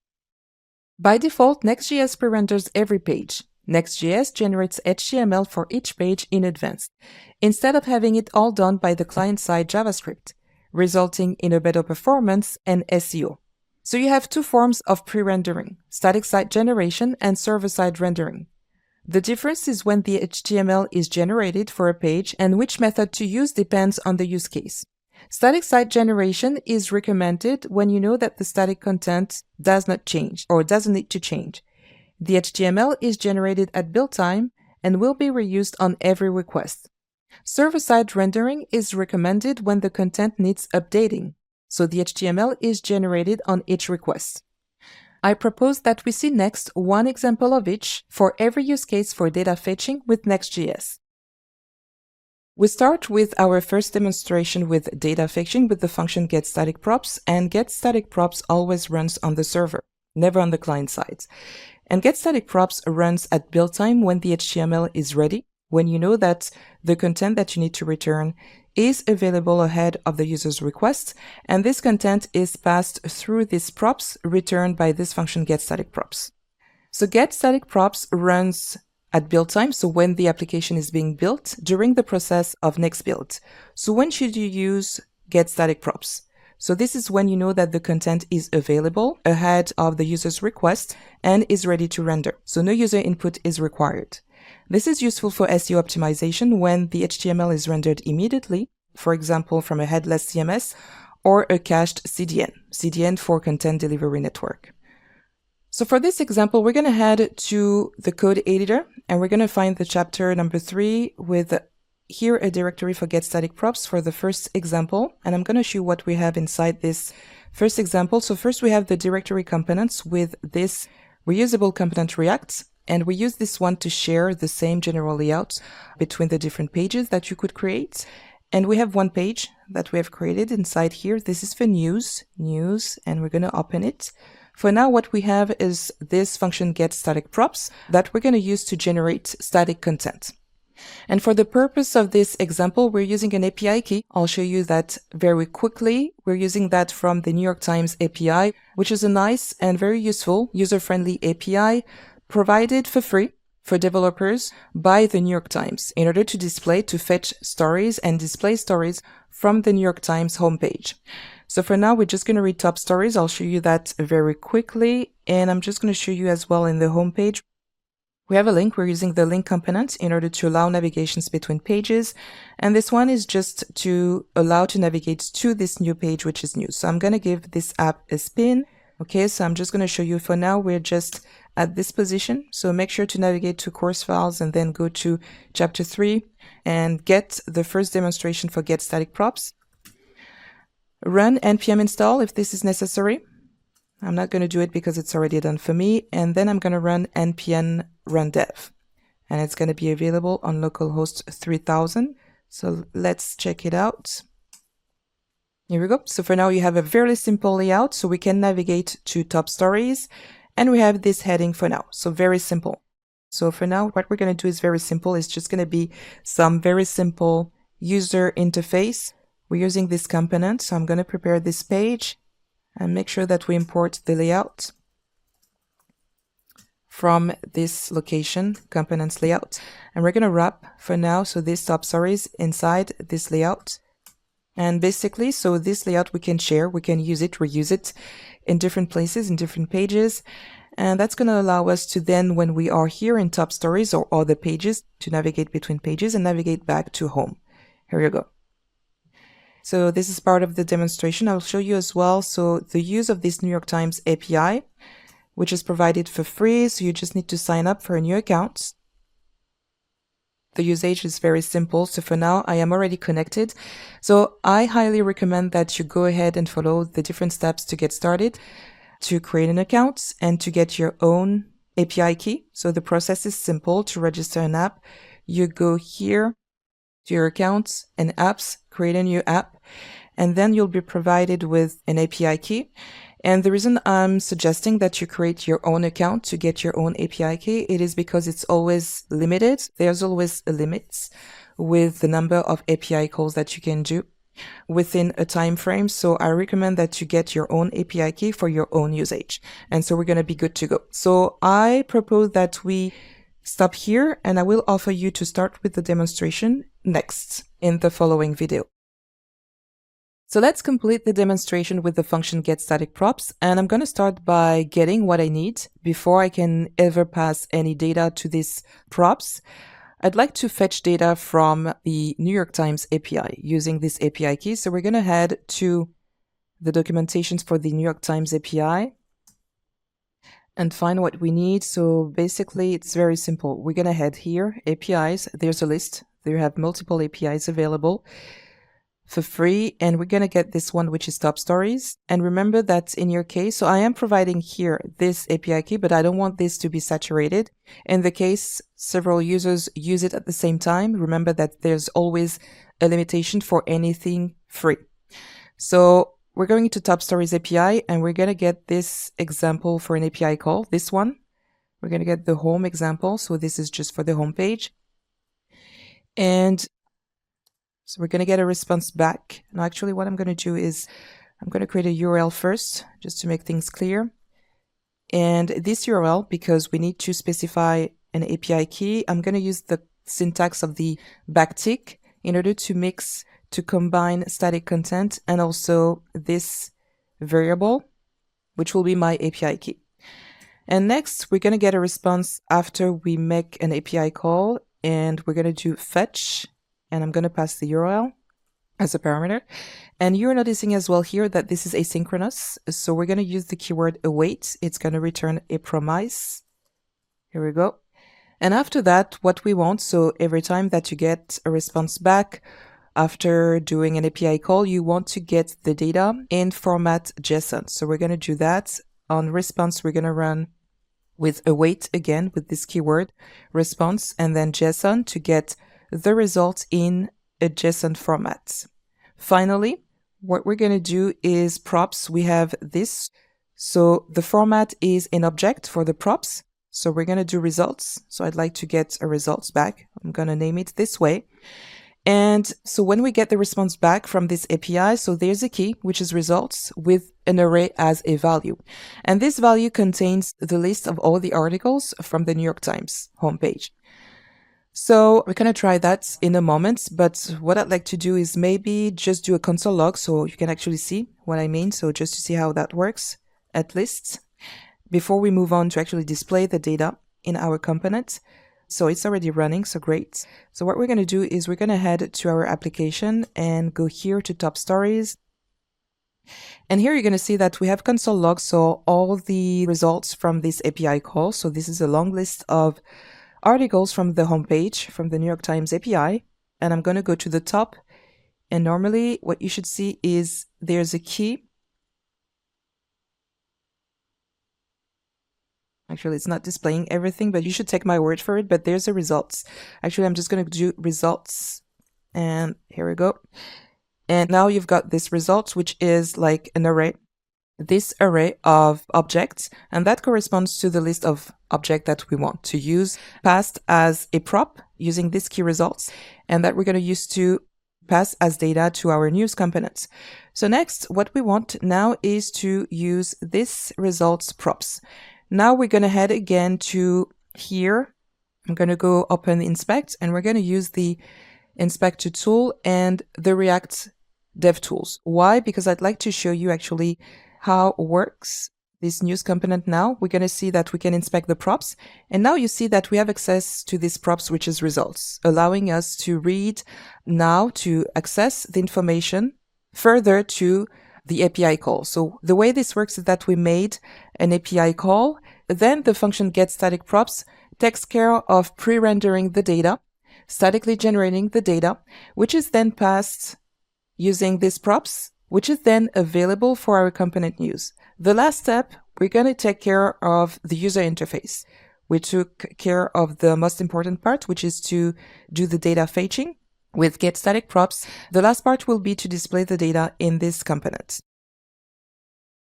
By default, Next.js pre-renders every page. Next.js generates HTML for each page in advance, instead of having it all done by the client-side JavaScript, resulting in a better performance and SEO. So you have two forms of pre-rendering, static site generation and server-side rendering. The difference is when the HTML is generated for a page and which method to use depends on the use case. Static site generation is recommended when you know that the static content does not change or doesn't need to change. The HTML is generated at build time and will be reused on every request. Server-side rendering is recommended when the content needs updating, so the HTML is generated on each request. I propose that we see next one example of each for every use case for data fetching with Next.js. We start with our first demonstration with data fetching with the function getStaticProps, and getStaticProps always runs on the server, never on the client side. And getStaticProps runs at build time when the HTML is ready, when you know that the content that you need to return is available ahead of the user's request, and this content is passed through these props returned by this function getStaticProps. So getStaticProps runs at build time, so when the application is being built, during the process of next build. So when should you use get static props? So this is when you know that the content is available ahead of the user's request and is ready to render. So no user input is required. This is useful for SEO optimization when the HTML is rendered immediately, for example, from a headless CMS or a cached CDN for Content Delivery Network. So for this example, we're going to head to the code editor and we're going to find the chapter number 3 with here a directory for get static props for the first example. And I'm going to show you what we have inside this first example. So first we have the directory components with this reusable component React. And we use this one to share the same general layout between the different pages that you could create. And we have one page that we have created inside here. This is for news, and we're going to open it. For now, what we have is this function get static props that we're going to use to generate static content. And for the purpose of this example, we're using an API key. I'll show you that very quickly. We're using that from the New York Times API, which is a nice and very useful user-friendly API provided for free for developers by the New York Times in order to fetch stories and display stories from the New York Times homepage. So for now, we're just going to read top stories. I'll show you that very quickly. And I'm just going to show you as well in the homepage. We have a link. We're using the link component in order to allow navigations between pages. And this one is just to allow to navigate to this new page, which is new. So I'm going to give this app a spin. Okay, so I'm just going to show you for now. We're just at this position. So make sure to navigate to course files and then go to chapter 3 and get the first demonstration for get static props. Run npm install if this is necessary. I'm not going to do it because it's already done for me. And then I'm going to run npm run dev. And it's going to be available on localhost 3000. So let's check it out. Here we go. So for now, you have a very simple layout. So we can navigate to top stories. And we have this heading for now. So very simple. So for now, what we're going to do is very simple. It's just going to be some very simple user interface. We're using this component. So I'm going to prepare this page and make sure that we import the layout from this location, components layout. And we're going to wrap for now. So this top stories inside this layout. And basically, so this layout we can share, we can use it, reuse it in different places, in different pages. And that's going to allow us to then, when we are here in top stories or other pages, to navigate between pages and navigate back to home. Here you go. So this is part of the demonstration. I'll show you as well. So the use of this New York Times API, which is provided for free. So you just need to sign up for a new account. The usage is very simple. So for now, I am already connected. So I highly recommend that you go ahead and follow the different steps to get started, to create an account and to get your own API key. So the process is simple. To register an app, you go here to your accounts and apps, create a new app, and then you'll be provided with an API key. And the reason I'm suggesting that you create your own account to get your own API key, it is because it's always limited. There's always a limit with the number of API calls that you can do within a time frame. So I recommend that you get your own API key for your own usage. And so we're going to be good to go. So I propose that we stop here and I will offer you to start with the demonstration next in the following video. So let's complete the demonstration with the function getStaticProps, and I'm going to start by getting what I need before I can ever pass any data to these props. I'd like to fetch data from the New York Times API using this API key. So we're going to head to the documentations for the New York Times API and find what we need. So basically, it's very simple. We're going to head here, APIs. There's a list. They have multiple APIs available for free, and we're going to get this one, which is top stories. And remember that in your case, so I am providing here this API key, but I don't want this to be saturated. In the case several users use it at the same time, remember that there's always a limitation for anything free. So we're going to top stories API, and we're going to get this example for an API call, this one. We're going to get the home example. So this is just for the home page. And so we're going to get a response back. Now, actually, what I'm going to do is I'm going to create a URL first, just to make things clear. And this URL, because we need to specify an API key, I'm going to use the syntax of the backtick in order to combine static content and also this variable, which will be my API key. And next, we're going to get a response after we make an API call, and we're going to do fetch, and I'm going to pass the URL as a parameter. And you're noticing as well here that this is asynchronous. So we're going to use the keyword await. It's going to return a promise. Here we go. And after that, what we want, so every time that you get a response back after doing an API call, you want to get the data in format JSON. So we're going to do that. On response, we're going to run with await again with this keyword response and then JSON to get the result in a JSON format. Finally, what we're going to do is props. We have this. So the format is an object for the props. So we're going to do results. So I'd like to get a results back. I'm going to name it this way. And so when we get the response back from this API, so there's a key, which is results with an array as a value. And this value contains the list of all the articles from the New York Times homepage. So we're going to try that in a moment, but what I'd like to do is maybe just do a console log so you can actually see what I mean. So just to see how that works, at least, before we move on to actually display the data in our component. So it's already running, so great. So what we're going to do is we're going to head to our application and go here to top stories. And here you're going to see that we have console log, so all the results from this API call. So this is a long list of articles from the homepage, from the New York Times API. And I'm going to go to the top. And normally what you should see is there's a key. Actually, it's not displaying everything, but you should take my word for it. But there's the results. Actually, I'm just going to do results. And here we go. And now you've got this results, which is like an array. This array of objects. And that corresponds to the list of objects that we want to use passed as a prop using this key results. And that we're going to use to pass as data to our news components. So next, what we want now is to use this results props. Now we're going to head again to here. I'm going to go open inspect and we're going to use the inspector tool and the React dev tools. Why? Because I'd like to show you actually how works this news component now. We're going to see that we can inspect the props. And now you see that we have access to these props, which is results, allowing us to read now to access the information further to the API call. So the way this works is that we made an API call, then the function getStaticProps takes care of pre-rendering the data, statically generating the data, which is then passed using these props, which is then available for our component news. The last step, we're going to take care of the user interface. We took care of the most important part, which is to do the data fetching with getStaticProps. The last part will be to display the data in this component.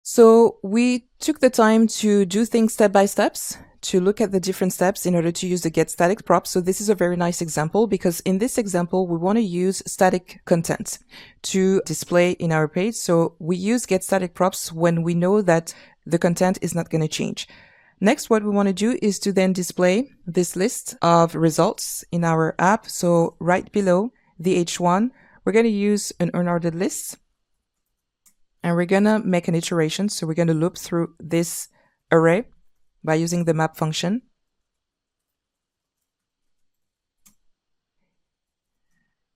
So we took the time to do things step by steps, to look at the different steps in order to use the getStaticProps. So this is a very nice example because in this example, we want to use static content to display in our page. So we use getStaticProps when we know that the content is not going to change. Next, what we want to do is to then display this list of results in our app. So right below the H1, we're going to use an unordered list. And we're going to make an iteration. So we're going to loop through this array by using the map function.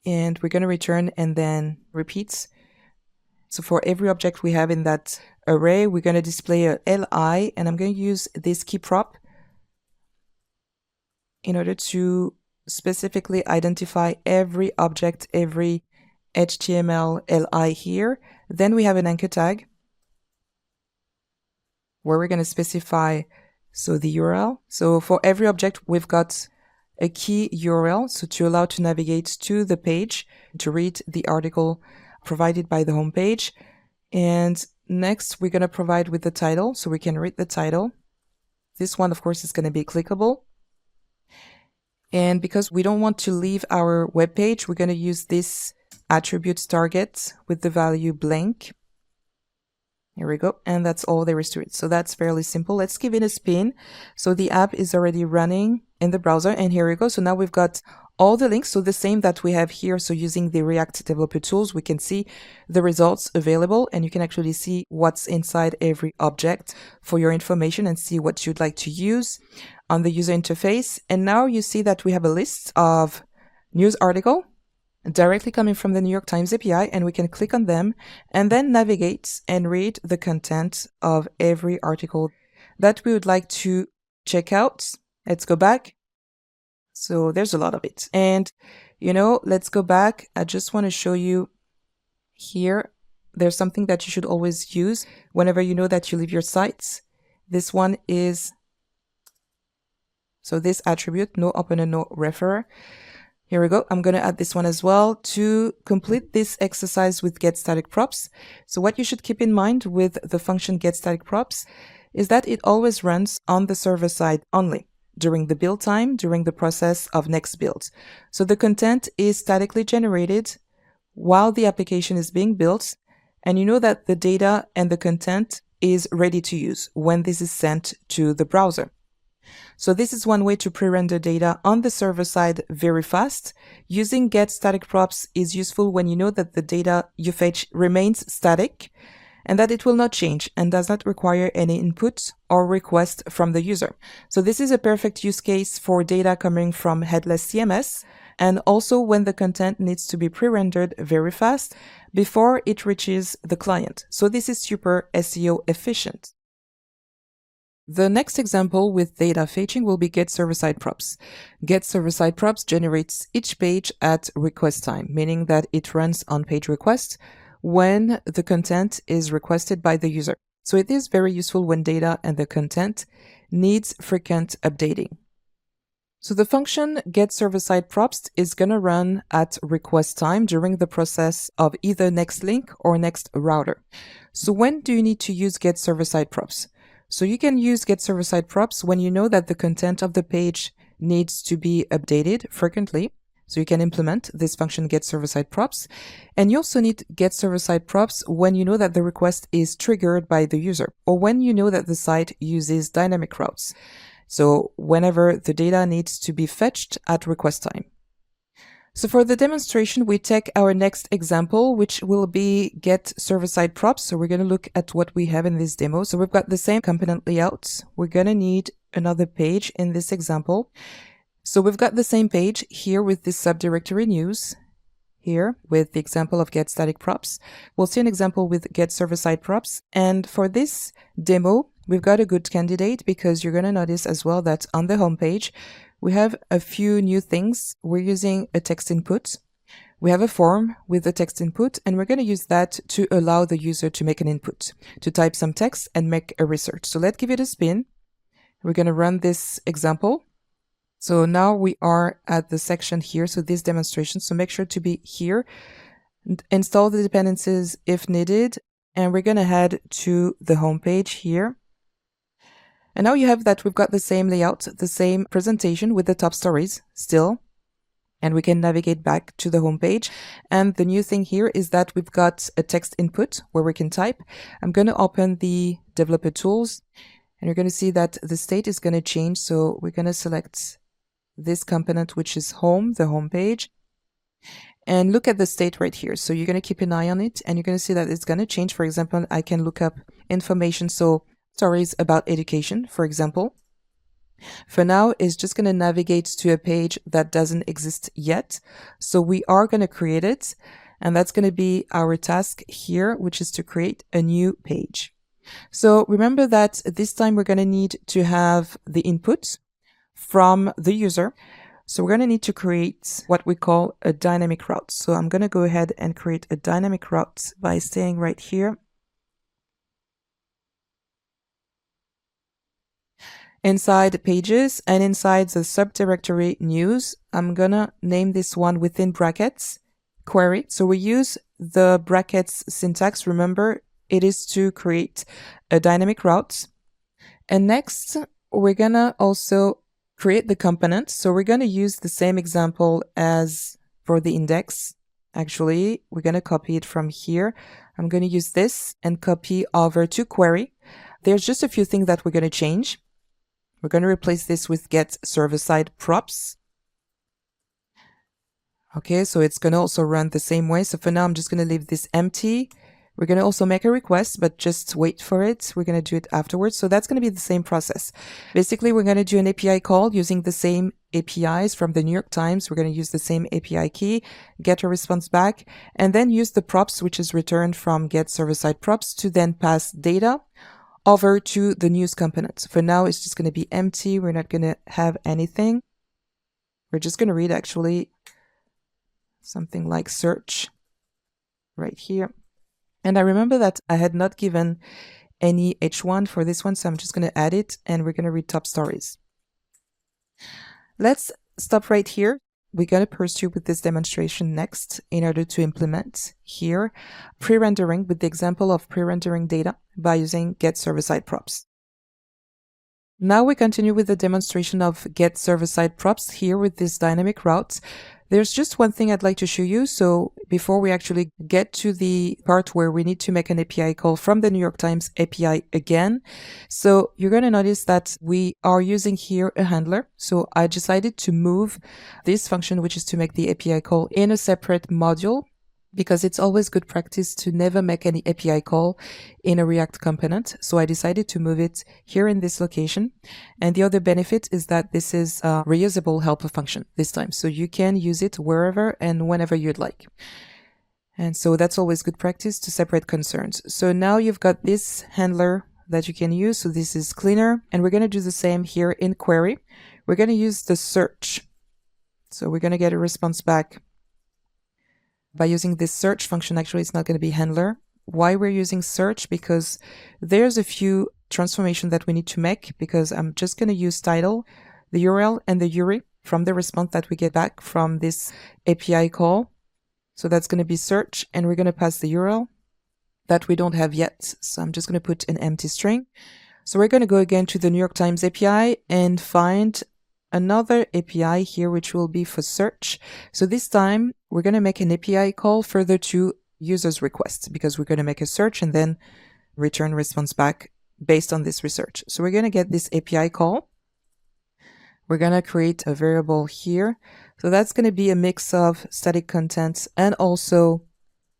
And we're going to return and then repeat. So for every object we have in that array, we're going to display a li, and I'm going to use this key prop in order to specifically identify every object, every HTML li here. Then we have an anchor tag where we're going to specify the URL. So for every object, we've got a key URL, so to allow to navigate to the page, to read the article provided by the home page. And next, we're going to provide with the title, so we can read the title. This one, of course, is going to be clickable. And because we don't want to leave our web page, we're going to use this attribute target with the value blank. Here we go. And that's all there is to it. So that's fairly simple. Let's give it a spin. So the app is already running in the browser, and here we go. So now we've got all the links, so the same that we have here. So using the React developer tools, we can see the results available, and you can actually see what's inside every object for your information and see what you'd like to use on the user interface. And now you see that we have a list of news articles directly coming from the New York Times API, and we can click on them and then navigate and read the content of every article that we would like to check out. Let's go back. So there's a lot of it. And, let's go back. I just want to show you here. There's something that you should always use whenever you know that you leave your site. This one is, so this attribute, no opener, no referrer. Here we go. I'm going to add this one as well to complete this exercise with get static props. So what you should keep in mind with the function get static props is that it always runs on the server side only during the build time, during the process of next build. So the content is statically generated while the application is being built, and you know that the data and the content is ready to use when this is sent to the browser. So this is one way to pre-render data on the server side very fast. Using get static props is useful when you know that the data you fetch remains static and that it will not change and does not require any input or request from the user. So this is a perfect use case for data coming from headless CMS, and also when the content needs to be pre-rendered very fast before it reaches the client. So this is super SEO efficient. The next example with data fetching will be get server-side props. Get server-side props generates each page at request time, meaning that it runs on page request when the content is requested by the user. So it is very useful when data and the content needs frequent updating. So the function get server-side props is going to run at request time during the process of either next link or next router. So when do you need to use get server-side props? So you can use get server-side props when you know that the content of the page needs to be updated frequently. So you can implement this function get server-side props. And you also need get server-side props when you know that the request is triggered by the user, or when you know that the site uses dynamic routes. So whenever the data needs to be fetched at request time. So for the demonstration, we take our next example, which will be get server-side props. So we're going to look at what we have in this demo. So we've got the same component layout. We're going to need another page in this example. So we've got the same page here with this subdirectory news here with the example of get static props. We'll see an example with get server-side props. And for this demo, we've got a good candidate because you're going to notice as well that on the homepage, we have a few new things. We're using a text input. We have a form with a text input, and we're going to use that to allow the user to make an input, to type some text and make a research. So let's give it a spin. We're going to run this example. So now we are at the section here, so this demonstration. So make sure to be here, install the dependencies if needed, and we're going to head to the home page here. And now you have that we've got the same layout, the same presentation with the top stories still, and we can navigate back to the home page. And the new thing here is that we've got a text input where we can type. I'm going to open the developer tools, and you're going to see that the state is going to change. So we're going to select this component, which is home, the home page, and look at the state right here. So you're going to keep an eye on it, and you're going to see that it's going to change. For example, I can look up information. So stories about education, for example. For now, it's just going to navigate to a page that doesn't exist yet. So we are going to create it, and that's going to be our task here, which is to create a new page. So remember that this time we're going to need to have the input from the user. So we're going to need to create what we call a dynamic route. So I'm going to go ahead and create a dynamic route by staying right here. Inside pages and inside the subdirectory news, I'm going to name this one within brackets query. So we use the brackets syntax. Remember, it is to create a dynamic route. And next, we're going to also create the component. So we're going to use the same example as for the index. Actually, we're going to copy it from here. I'm going to use this and copy over to query. There's just a few things that we're going to change. We're going to replace this with get server-side props. Okay, so it's going to also run the same way. So for now, I'm just going to leave this empty. We're going to also make a request, but just wait for it. We're going to do it afterwards. So that's going to be the same process. Basically, we're going to do an API call using the same APIs from the New York Times. We're going to use the same API key, get a response back, and then use the props, which is returned from get server-side props, to then pass data over to the news component. For now, it's just going to be empty. We're not going to have anything. We're just going to read actually something like search right here. And I remember that I had not given any H1 for this one, so I'm just going to add it, and we're going to read top stories. Let's stop right here. We're going to pursue with this demonstration next in order to implement here pre-rendering with the example of pre-rendering data by using get server-side props. Now we continue with the demonstration of get server-side props here with this dynamic route. There's just one thing I'd like to show you. So before we actually get to the part where we need to make an API call from the New York Times API again. So you're going to notice that we are using here a handler. So I decided to move this function, which is to make the API call, in a separate module, because it's always good practice to never make any API call in a React component. So I decided to move it here in this location. And the other benefit is that this is a reusable helper function this time. So you can use it wherever and whenever you'd like. And so that's always good practice to separate concerns. So now you've got this handler that you can use. So this is cleaner. And we're going to do the same here in query. We're going to use the search. So we're going to get a response back by using this search function. Actually, it's not going to be handler. Why we're using search? Because there's a few transformations that we need to make, because I'm just going to use title, the URL, and the URI from the response that we get back from this API call. So that's going to be search, and we're going to pass the URL that we don't have yet. So I'm just going to put an empty string. So we're going to go again to the New York Times API and find another API here, which will be for search. So this time we're going to make an API call further to users requests, because we're going to make a search and then return response back based on this research. So we're going to get this API call. We're going to create a variable here. So that's going to be a mix of static content and also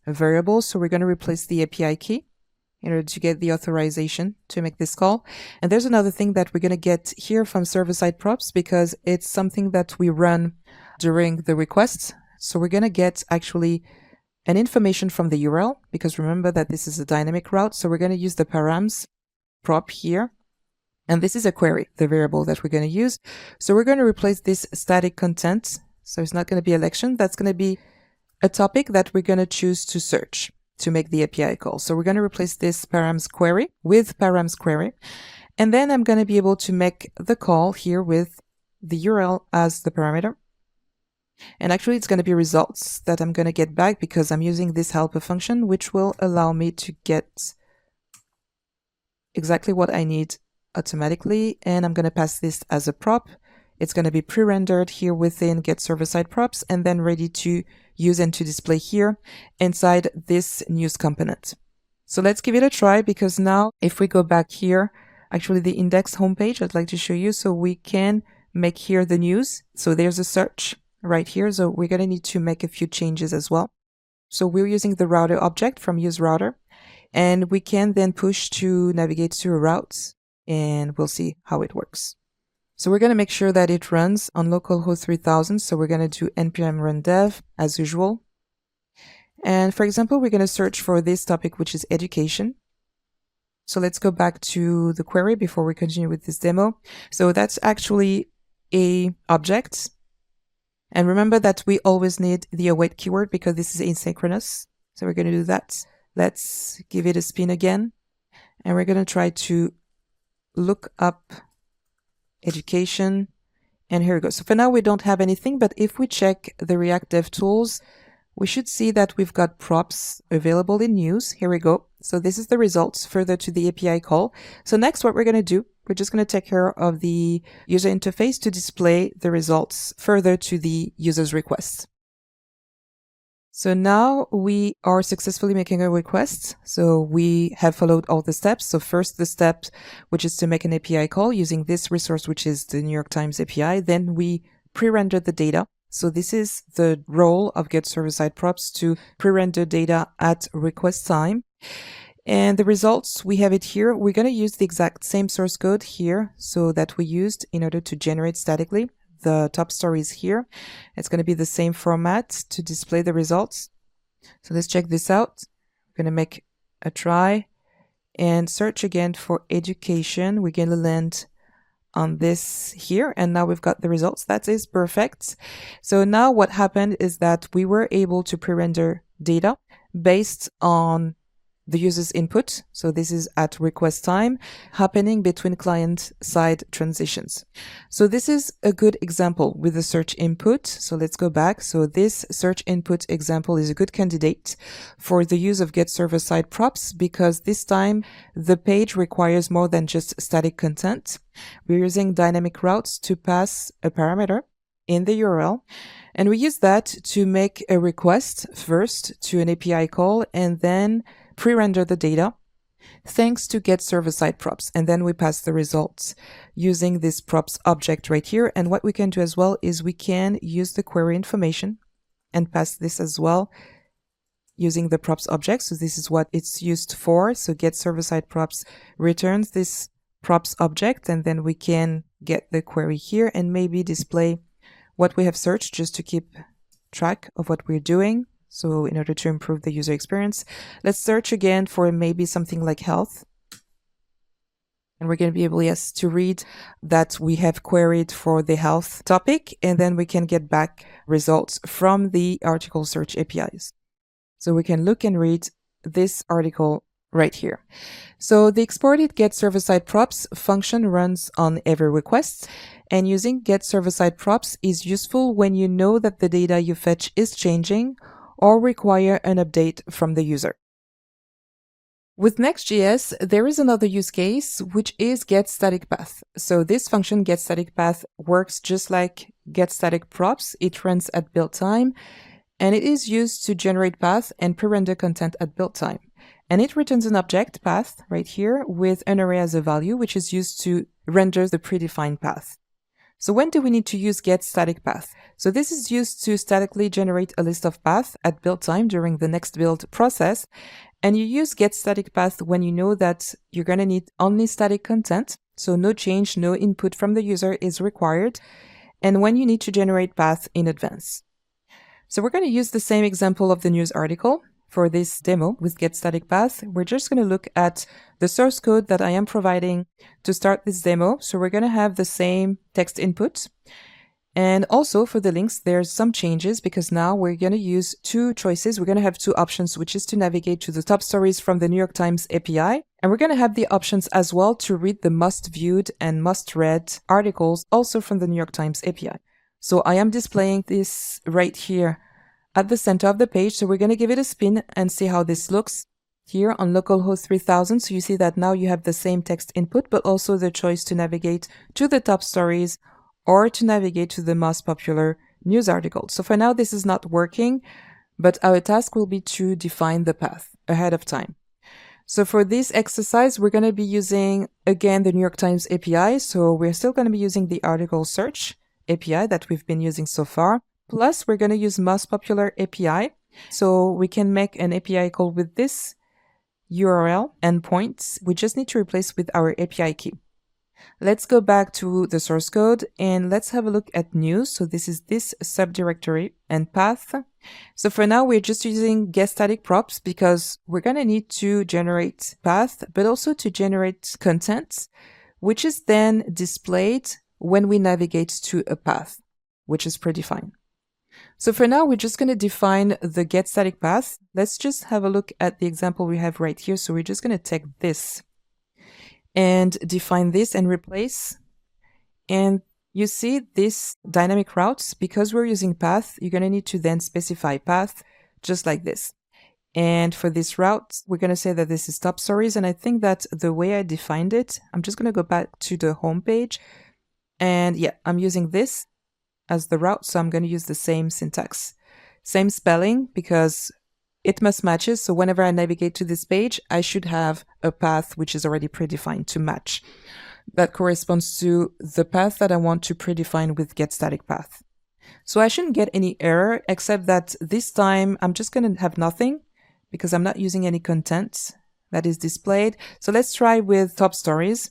a variable. So we're going to replace the API key in order to get the authorization to make this call. And there's another thing that we're going to get here from server-side props, because it's something that we run during the request. So we're going to get actually an information from the URL, because remember that this is a dynamic route. So we're going to use the params prop here. And this is a query, the variable that we're going to use. So we're going to replace this static content. So it's not going to be election. That's going to be a topic that we're going to choose to search to make the API call. So we're going to replace this params query with params query. And then I'm going to be able to make the call here with the URL as the parameter. And actually it's going to be results that I'm going to get back, because I'm using this helper function, which will allow me to get exactly what I need automatically. And I'm going to pass this as a prop. It's going to be pre-rendered here within get server-side props and then ready to use and to display here inside this news component. So let's give it a try, because now if we go back here, actually the index homepage, I'd like to show you. So we can make here the news. So there's a search right here. So we're going to need to make a few changes as well. So we're using the router object from useRouter, and we can then push to navigate to a route, and we'll see how it works. So we're going to make sure that it runs on localhost 3000. So we're going to do npm run dev as usual. And for example, we're going to search for this topic, which is education. So let's go back to the query before we continue with this demo. So that's actually a object. And remember that we always need the await keyword, because this is asynchronous. So we're going to do that. Let's give it a spin again. And we're going to try to look up education, and here we go. So for now we don't have anything, but if we check the React Dev Tools, we should see that we've got props available in news. Here we go. So this is the results further to the API call. So next, what we're going to do, we're just going to take care of the user interface to display the results further to the user's requests. So now we are successfully making a request. So we have followed all the steps. So first the step, which is to make an API call using this resource, which is the New York Times API. Then we pre-render the data. So this is the role of get server-side props to pre-render data at request time. And the results, we have it here. We're going to use the exact same source code here so that we used in order to generate statically the top stories here. It's going to be the same format to display the results. So let's check this out. We're going to make a try and search again for education. We're going to land on this here, and now we've got the results. That is perfect. So now what happened is that we were able to pre-render data based on the user's input. So this is at request time happening between client side transitions. So this is a good example with the search input. So let's go back. So this search input example is a good candidate for the use of get server side props because this time the page requires more than just static content. We're using dynamic routes to pass a parameter in the URL. And we use that to make a request first to an API call and then pre-render the data thanks to get server-side props. And then we pass the results using this props object right here. And what we can do as well is we can use the query information and pass this as well using the props object. So this is what it's used for. So get server-side props returns this props object, and then we can get the query here and maybe display what we have searched just to keep track of what we're doing. So in order to improve the user experience, let's search again for maybe something like health. And we're going to be able, yes, to read that we have queried for the health topic, and then we can get back results from the article search APIs. So we can look and read this article right here. So the exported get server-side props function runs on every request, and using get server-side props is useful when you know that the data you fetch is changing or require an update from the user. With Next.js, there is another use case, which is getStaticPath. So this function getStaticPath works just like getStaticProps. It runs at build time, and it is used to generate path and pre-render content at build time. And it returns an object path right here with an array as a value, which is used to render the predefined path. So when do we need to use getStaticPath? So this is used to statically generate a list of paths at build time during the next build process. And you use getStaticPath when you know that you're going to need only static content. So no change, no input from the user is required. And when you need to generate path in advance. So we're going to use the same example of the news article. For this demo with getStaticPath, we're just going to look at the source code that I am providing to start this demo. So we're going to have the same text input. And also for the links, there's some changes because now we're going to use two choices. We're going to have two options, which is to navigate to the top stories from the New York Times API. And we're going to have the options as well to read the most viewed and most read articles also from the New York Times API. So I am displaying this right here at the center of the page. So we're going to give it a spin and see how this looks here on localhost 3000. So you see that now you have the same text input, but also the choice to navigate to the top stories or to navigate to the most popular news articles. So for now, this is not working, but our task will be to define the path ahead of time. So for this exercise, we're going to be using, again, the New York Times API. So we're still going to be using the article search API that we've been using so far. Plus, we're going to use most popular API. So we can make an API call with this URL endpoint. We just need to replace with our API key. Let's go back to the source code and let's have a look at news. So this is this subdirectory and path. So for now, we're just using getStaticProps because we're going to need to generate path, but also to generate content, which is then displayed when we navigate to a path, which is predefined. So for now, we're just going to define the getStaticPath. Let's just have a look at the example we have right here. So we're just going to take this and define this and replace. And you see this dynamic routes, because we're using path, you're going to need to then specify path just like this. And for this route, we're going to say that this is top stories. And I think that the way I defined it, I'm just going to go back to the home page. And yeah, I'm using this as the route, so I'm going to use the same syntax. Same spelling because it must matches. So whenever I navigate to this page, I should have a path which is already predefined to match. That corresponds to the path that I want to predefine with getStaticPath. So I shouldn't get any error, except that this time I'm just going to have nothing because I'm not using any content that is displayed. So let's try with top stories.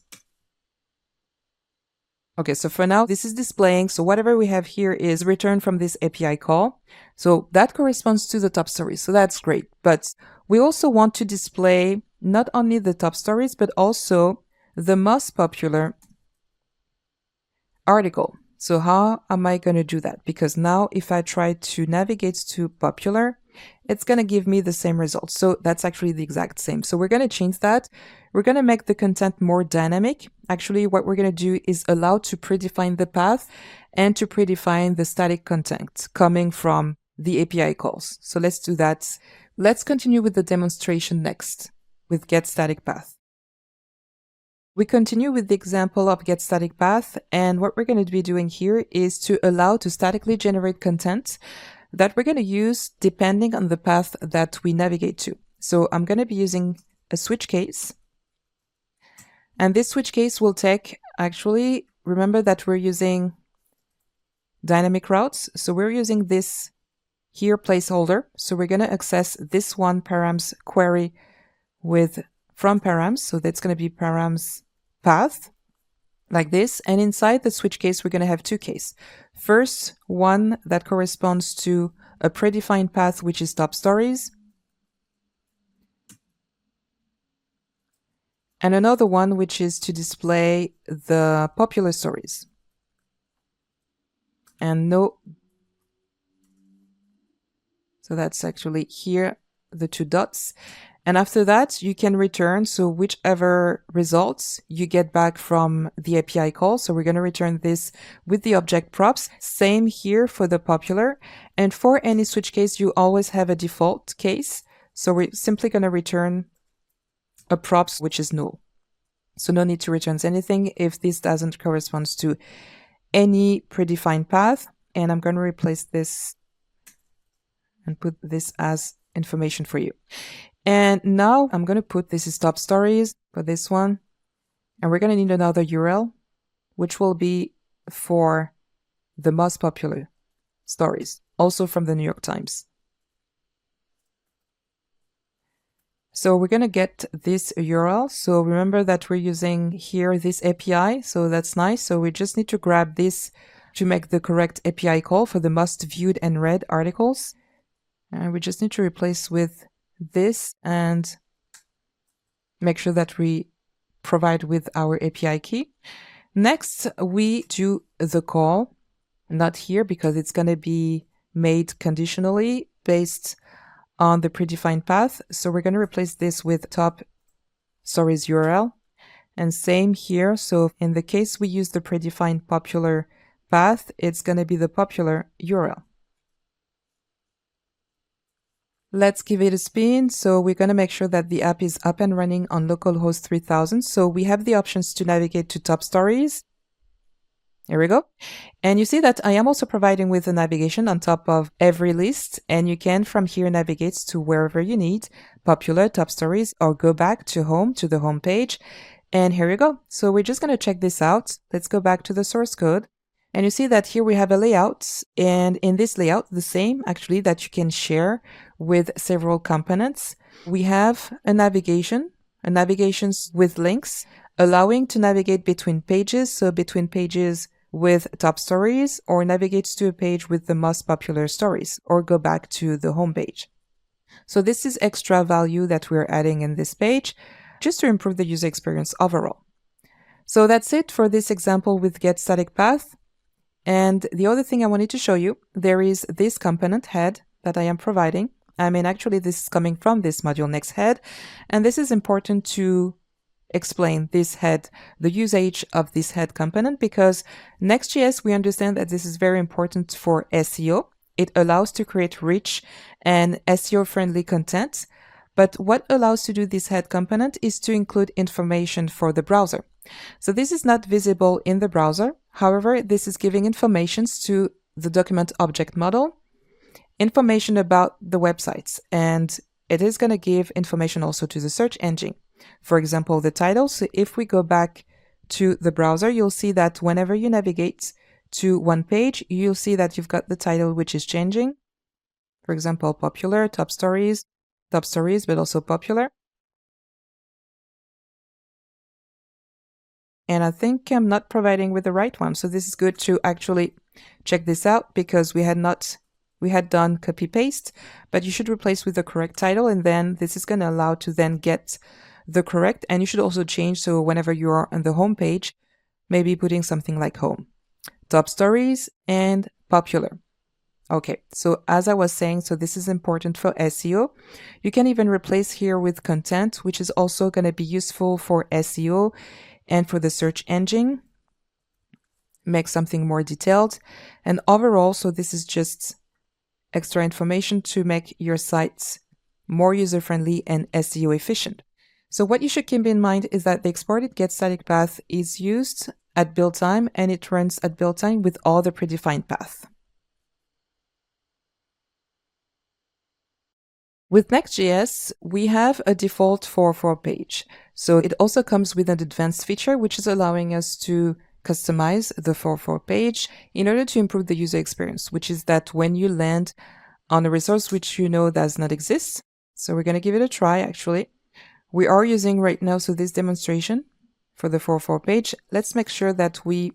Okay, so for now, this is displaying. So whatever we have here is returned from this API call. So that corresponds to the top stories. So that's great. But we also want to display not only the top stories, but also the most popular article. So how am I going to do that? Because now if I try to navigate to popular, it's going to give me the same result. So that's actually the exact same. So we're going to change that. We're going to make the content more dynamic. Actually, what we're going to do is allow to predefine the path and to predefine the static content coming from the API calls. So let's do that. Let's continue with the demonstration next with getStaticPath. We continue with the example of getStaticPath, and what we're going to be doing here is to allow to statically generate content that we're going to use depending on the path that we navigate to. So I'm going to be using a switch case. And this switch case will take, actually, remember that we're using dynamic routes. So we're using this here placeholder. So we're going to access this one params query with from params. So that's going to be params path like this. And inside the switch case, we're going to have two cases. First, one that corresponds to a predefined path, which is top stories. And another one, which is to display the popular stories. And no, so that's actually here, the two dots. And after that, you can return, so whichever results you get back from the API call. So we're going to return this with the object props. Same here for the popular. And for any switch case, you always have a default case. So we're simply going to return a props, which is null. So no need to return anything if this doesn't correspond to any predefined path. And I'm going to replace this and put this as information for you. And now I'm going to put this is top stories for this one. And we're going to need another URL, which will be for the most popular stories, also from the New York Times. So we're going to get this URL. So remember that we're using here this API. So that's nice. So we just need to grab this to make the correct API call for the most viewed and read articles. And we just need to replace with this and make sure that we provide with our API key. Next, we do the call, not here because it's going to be made conditionally based on the predefined path. So we're going to replace this with top stories URL. And same here. So in the case we use the predefined popular path, it's going to be the popular URL. Let's give it a spin. So we're going to make sure that the app is up and running on localhost 3000. So we have the options to navigate to top stories. Here we go. And you see that I am also providing with the navigation on top of every list. And you can from here navigate to wherever you need, popular, top stories, or go back to home, to the home page. And here we go. So we're just going to check this out. Let's go back to the source code. And you see that here we have a layout, and in this layout, the same actually that you can share with several components. We have a navigations with links, allowing to navigate between pages, so between pages with top stories, or navigates to a page with the most popular stories, or go back to the home page. So this is extra value that we're adding in this page, just to improve the user experience overall. So that's it for this example with getStaticPath. And the other thing I wanted to show you, there is this component head that I am providing. I mean, actually, this is coming from this module next head. And this is important to explain this head, the usage of this head component, because Next.js, we understand that this is very important for SEO. It allows to create rich and SEO-friendly content. But what allows to do this head component is to include information for the browser. So this is not visible in the browser. However, this is giving information to the document object model. information about the websites, and it is going to give information also to the search engine. For example, the title. So if we go back to the browser, you'll see that whenever you navigate to one page, you'll see that you've got the title which is changing. For example, popular, top stories, but also popular. And I think I'm not providing with the right one. So this is good to actually check this out, because we had done copy paste, but you should replace with the correct title, and then this is going to allow to then get the correct. And you should also change, so whenever you are on the home page, maybe putting something like home, top stories, and popular. Okay, so as I was saying, so this is important for SEO. You can even replace here with content, which is also going to be useful for SEO and for the search engine. Make something more detailed. And overall, so this is just extra information to make your sites more user-friendly and SEO efficient. So what you should keep in mind is that the exported get static path is used at build time, and it runs at build time with all the predefined paths. With Next.js, we have a default 404 page. So it also comes with an advanced feature, which is allowing us to customize the 404 page in order to improve the user experience, which is that when you land on a resource which you know does not exist. So we're going to give it a try, actually. We are using right now, so this demonstration for the 404 page. Let's make sure that we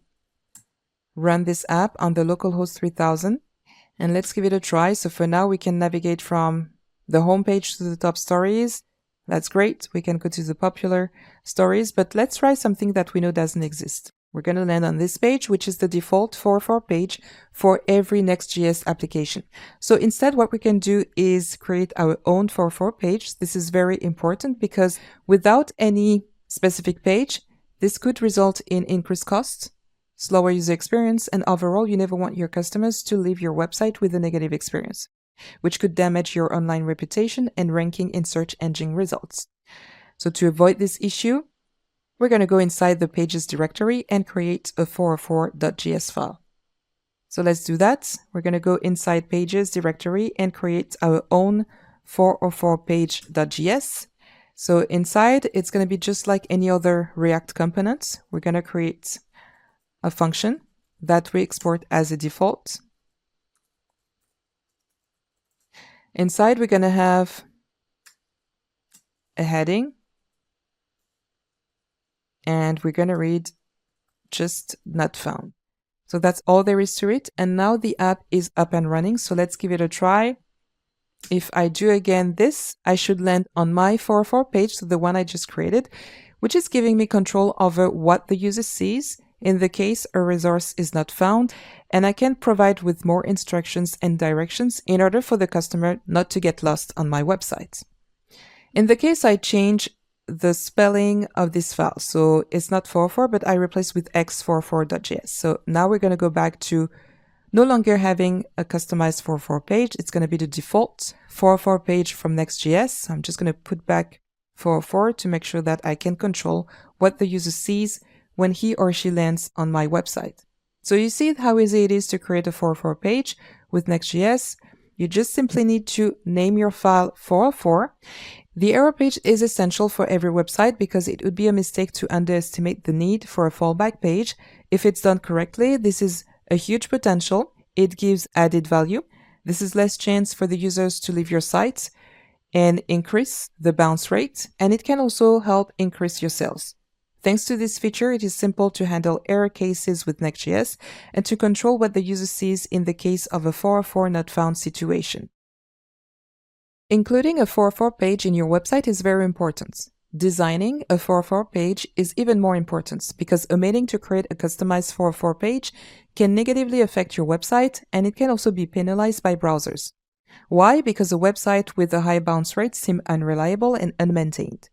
run this app on the localhost 3000, and let's give it a try. So for now, we can navigate from the home page to the top stories. That's great. We can go to the popular stories, but let's try something that we know doesn't exist. We're going to land on this page, which is the default 404 page for every Next.js application. So instead, what we can do is create our own 404 page. This is very important, because without any specific page, this could result in increased costs, slower user experience, and overall, you never want your customers to leave your website with a negative experience, which could damage your online reputation and ranking in search engine results. So to avoid this issue, we're going to go inside the pages directory and create a 404.js file. So let's do that. We're going to go inside pages directory and create our own 404 page.js. So inside, it's going to be just like any other React component. We're going to create a function that we export as a default. Inside, we're going to have a heading, and we're going to read just not found. So that's all there is to it. And now the app is up and running. So let's give it a try. If I do again this, I should land on my 404 page, so the one I just created, which is giving me control over what the user sees in the case a resource is not found. And I can provide with more instructions and directions in order for the customer not to get lost on my website. In the case I change the spelling of this file, so it's not 404, but I replace with x44.js. So now we're going to go back to no longer having a customized 404 page. It's going to be the default 404 page from Next.js. I'm just going to put back 404 to make sure that I can control what the user sees when he or she lands on my website. So you see how easy it is to create a 404 page with Next.js. You just simply need to name your file 404. The error page is essential for every website, because it would be a mistake to underestimate the need for a fallback page. If it's done correctly, this is a huge potential. It gives added value. This is less chance for the users to leave your site and increase the bounce rate, and it can also help increase your sales. Thanks to this feature, it is simple to handle error cases with Next.js and to control what the user sees in the case of a 404 not found situation. Including a 404 page in your website is very important. Designing a 404 page is even more important, because omitting to create a customized 404 page can negatively affect your website, and it can also be penalized by browsers. Why? Because a website with a high bounce rate seems unreliable and unmaintained.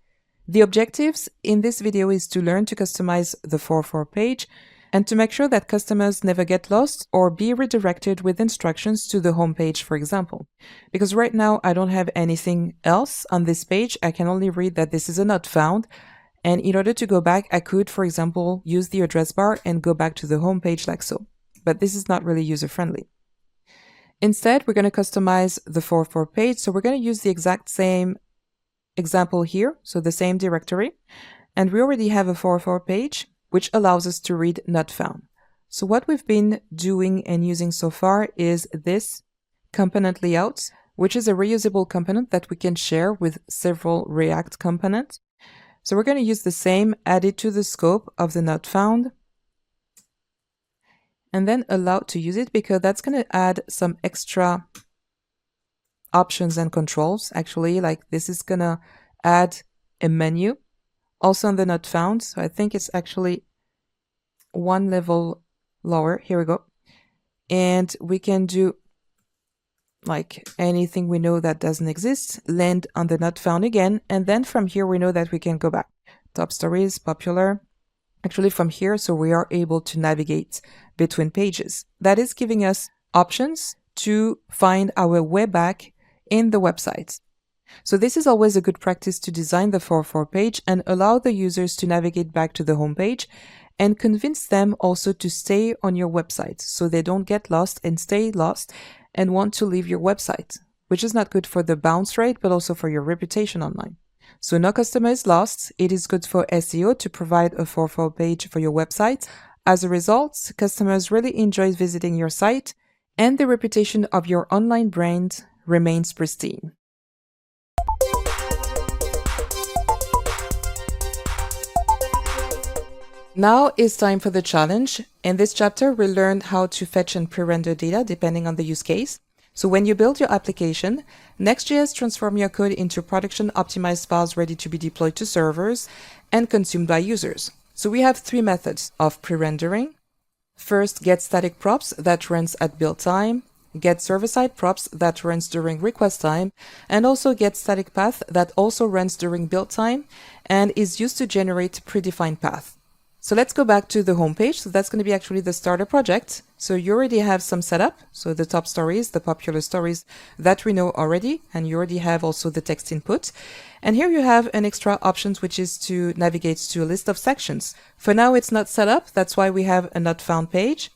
The objectives in this video is to learn to customize the 404 page and to make sure that customers never get lost or be redirected with instructions to the home page, for example. Because right now I don't have anything else on this page. I can only read that this is a not found. And in order to go back, I could, for example, use the address bar and go back to the home page like so. But this is not really user-friendly. Instead, we're going to customize the 404 page. So we're going to use the exact same example here, so the same directory. And we already have a 404 page, which allows us to read not found. So what we've been doing and using so far is this component layout, which is a reusable component that we can share with several React components. So we're going to use the same, add it to the scope of the not found, and then allow to use it because that's going to add some extra options and controls. Actually, like this is going to add a menu also on the not found. So I think it's actually one level lower. Here we go. And we can do like anything we know that doesn't exist, land on the not found again. And then from here, we know that we can go back. Top stories, popular. Actually from here, so we are able to navigate between pages. That is giving us options to find our way back in the website. So this is always a good practice to design the 404 page and allow the users to navigate back to the home page and convince them also to stay on your website so they don't get lost and stay lost and want to leave your website, which is not good for the bounce rate, but also for your reputation online. So no customer is lost. It is good for SEO to provide a 404 page for your website. As a result, customers really enjoy visiting your site and the reputation of your online brand remains pristine. Now is time for the challenge. In this chapter, we learned how to fetch and pre-render data depending on the use case. So when you build your application, Next.js transforms your code into production-optimized files ready to be deployed to servers and consumed by users. So we have three methods of pre-rendering. First, get static props that runs at build time, get server-side props that runs during request time, and also get static path that also runs during build time and is used to generate predefined path. So let's go back to the home page. So that's going to be actually the starter project. So you already have some setup. So the top stories, the popular stories that we know already, and you already have also the text input. And here you have an extra options, which is to navigate to a list of sections. For now, it's not set up. That's why we have a not found page.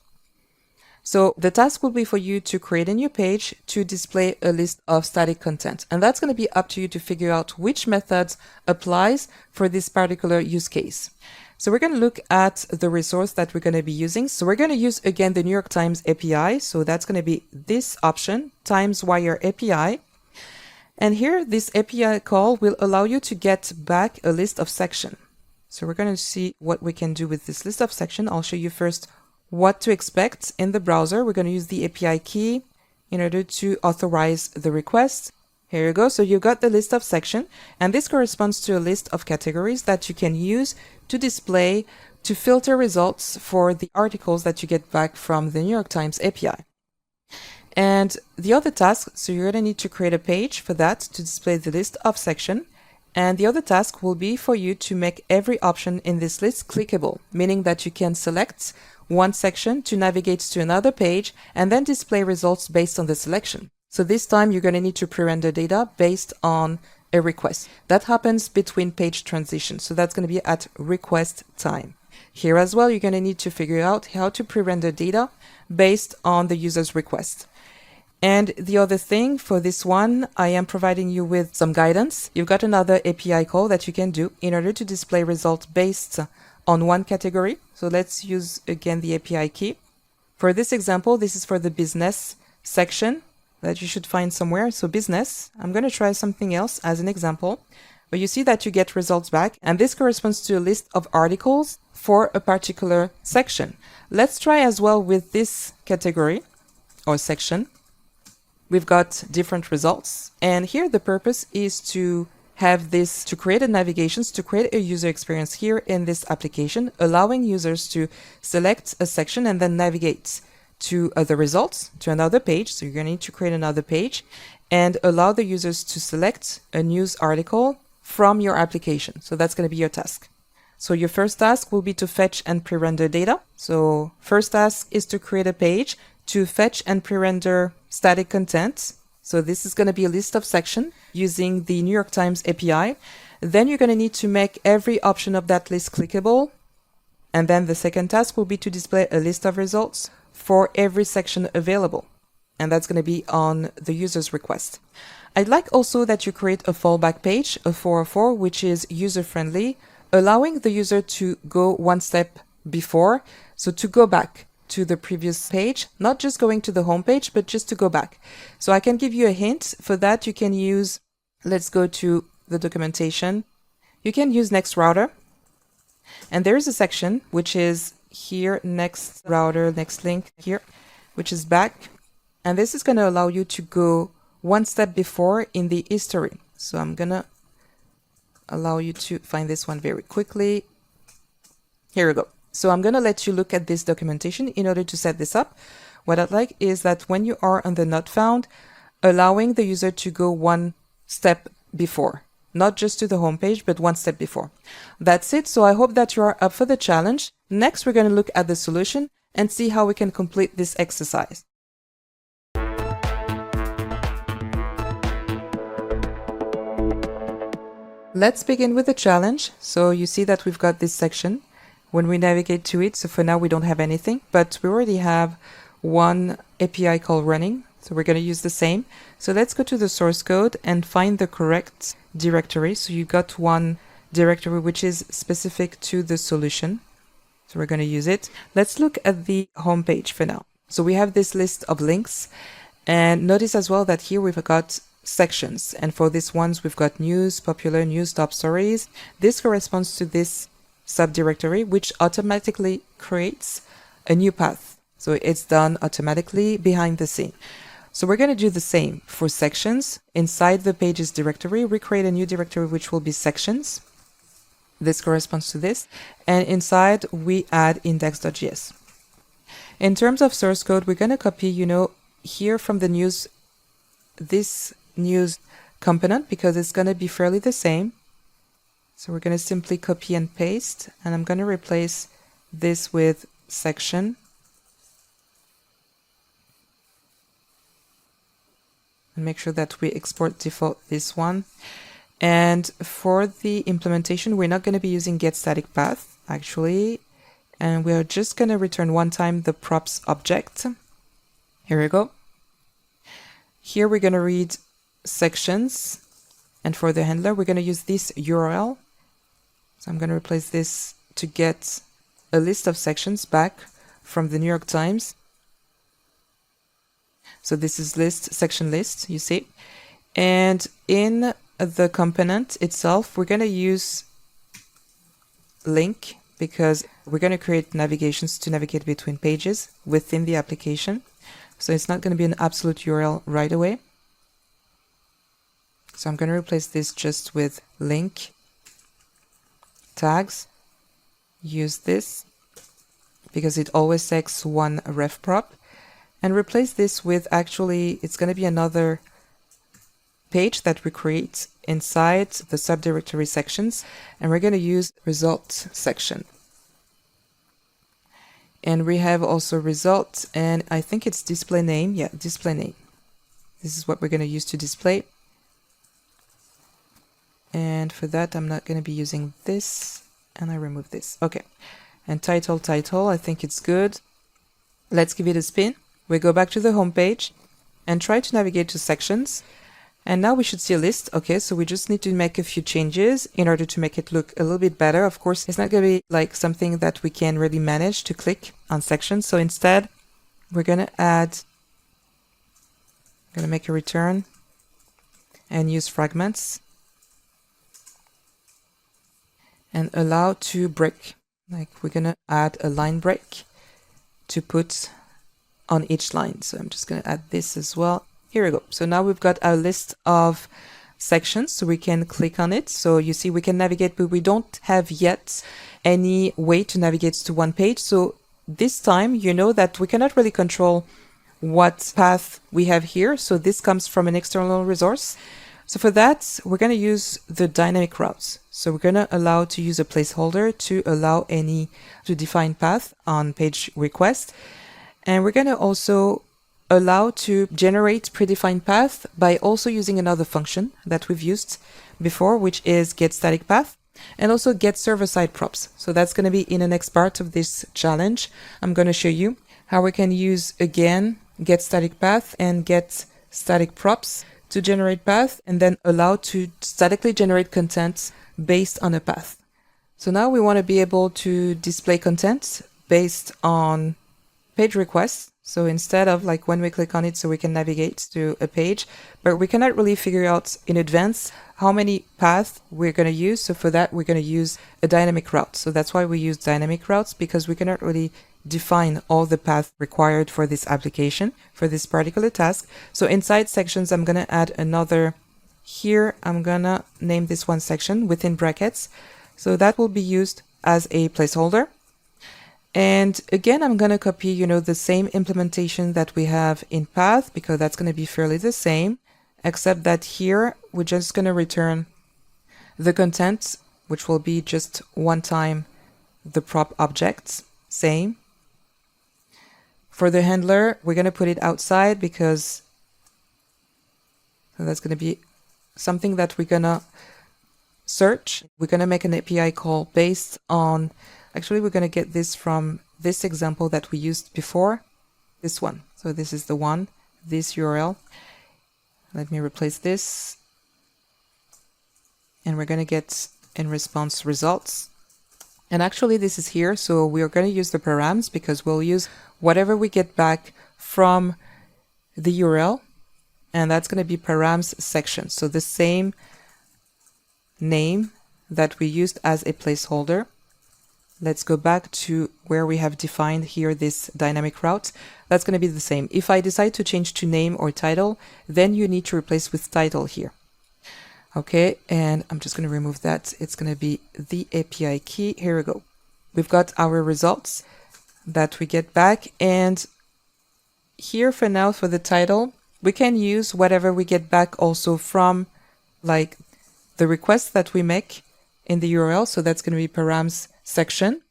So the task will be for you to create a new page to display a list of static content. And that's going to be up to you to figure out which methods applies for this particular use case. So we're going to look at the resource that we're going to be using. So we're going to use again the New York Times API. So that's going to be this option, TimesWire API. And here, this API call will allow you to get back a list of section. So we're going to see what we can do with this list of section. I'll show you first what to expect in the browser. We're going to use the API key in order to authorize the request. Here you go. So you got the list of section, and this corresponds to a list of categories that you can use to display, to filter results for the articles that you get back from the New York Times API. And the other task, so you're going to need to create a page for that to display the list of section. And the other task will be for you to make every option in this list clickable, meaning that you can select one section to navigate to another page and then display results based on the selection. So this time you're going to need to pre-render data based on a request. That happens between page transitions. So that's going to be at request time. Here as well, you're going to need to figure out how to pre-render data based on the user's request. And the other thing for this one, I am providing you with some guidance. You've got another API call that you can do in order to display results based on one category. So let's use again the API key. For this example, this is for the business section that you should find somewhere. So business, I'm going to try something else as an example. But you see that you get results back, and this corresponds to a list of articles for a particular section. Let's try as well with this category or section. We've got different results, and here the purpose is to have this, to create a navigations, to create a user experience here in this application, allowing users to select a section and then navigate to the results, to another page. So you're going to need to create another page and allow the users to select a news article from your application. So that's going to be your task. So your first task will be to fetch and pre-render data. So first task is to create a page to fetch and pre-render static content. So this is going to be a list of section using the New York Times API. Then you're going to need to make every option of that list clickable. And then the second task will be to display a list of results for every section available. and that's going to be on the user's request. I'd like also that you create a fallback page, a 404, which is user-friendly, allowing the user to go one step before, so to go back to the previous page, not just going to the home page, but just to go back. So I can give you a hint. For that, you can use, let's go to the documentation. You can use Next Router. And there is a section, which is here, Next Router, Next Link here, which is back. And this is going to allow you to go one step before in the history. So I'm going to allow you to find this one very quickly. Here we go. So I'm going to let you look at this documentation in order to set this up. What I'd like is that when you are on the not found, allowing the user to go one step before, not just to the home page, but one step before. That's it. So I hope that you are up for the challenge. Next, we're going to look at the solution and see how we can complete this exercise. Let's begin with the challenge. So you see that we've got this section. When we navigate to it, so for now we don't have anything, but we already have one API call running. So we're going to use the same. So let's go to the source code and find the correct directory. So you got one directory which is specific to the solution. So we're going to use it. Let's look at the home page for now. So we have this list of links, and notice as well that here we've got sections, and for these ones we've got news, popular, news, top stories. This corresponds to this subdirectory, which automatically creates a new path. So it's done automatically behind the scene. So we're going to do the same for sections. Inside the pages directory, we create a new directory which will be sections. This corresponds to this. And inside we add index.js. In terms of source code, we're going to copy, here from the news, this news component, because it's going to be fairly the same. So we're going to simply copy and paste, and I'm going to replace this with section. And make sure that we export default this one. And for the implementation, we're not going to be using getStaticPath, actually. And we're just going to return one time the props object. Here we go. Here we're going to read sections, and for the handler we're going to use this URL. So I'm going to replace this to get a list of sections back from the New York Times. So this is list, section list, you see. And in the component itself, we're going to use link, because we're going to create navigations to navigate between pages within the application. So it's not going to be an absolute URL right away. So I'm going to replace this just with link tags. Use this because it always takes one ref prop, and replace this with, actually it's going to be another page that we create inside the subdirectory sections, and we're going to use result section. And we have also result, and I think it's display name. Yeah, display name. This is what we're going to use to display. And for that, I'm not going to be using this, and I remove this. Okay. And title, I think it's good. Let's give it a spin. We go back to the home page and try to navigate to sections. And now we should see a list. Okay, so we just need to make a few changes in order to make it look a little bit better. Of course, it's not going to be like something that we can really manage to click on sections. So instead, we're going to make a return and use fragments and allow to break. Like we're going to add a line break to put on each line. So I'm just going to add this as well. Here we go. So now we've got our list of sections, so we can click on it. So you see we can navigate, but we don't have yet any way to navigate to one page. So this time, you know that we cannot really control what path we have here. So this comes from an external resource. So for that, we're going to use the dynamic routes. So we're going to allow to use a placeholder to allow to define path on page request. And we're going to also allow to generate predefined path by also using another function that we've used before, which is getStaticPath, and also get server-side props. So that's going to be in the next part of this challenge. I'm going to show you how we can use again get static path and get static props to generate path, and then allow to statically generate content based on a path. So now we want to be able to display content based on page requests. So instead of like when we click on it, so we can navigate to a page, but we cannot really figure out in advance how many paths we're going to use. So for that, we're going to use a dynamic route. So that's why we use dynamic routes, because we cannot really define all the paths required for this application, for this particular task. So inside sections, I'm going to add another here. I'm going to name this one section within brackets. So that will be used as a placeholder. And again, I'm going to copy, the same implementation that we have in path, because that's going to be fairly the same, except that here we're just going to return the content, which will be just one time the prop object, same. For the handler, we're going to put it outside because that's going to be something that we're going to search. We're going to make an API call based on, actually, we're going to get this from this example that we used before, this one. So this is the one, this URL. Let me replace this. And we're going to get in response results. And actually this is here. So we are going to use the params because we'll use whatever we get back from the URL. And that's going to be params section. So the same name that we used as a placeholder. Let's go back to where we have defined here this dynamic route. That's going to be the same. If I decide to change to name or title, then you need to replace with title here. Okay, and I'm just going to remove that. It's going to be the API key. Here we go. We've got our results that we get back. And here for now, for the title, we can use whatever we get back also from like the request that we make in the URL. So that's going to be params section.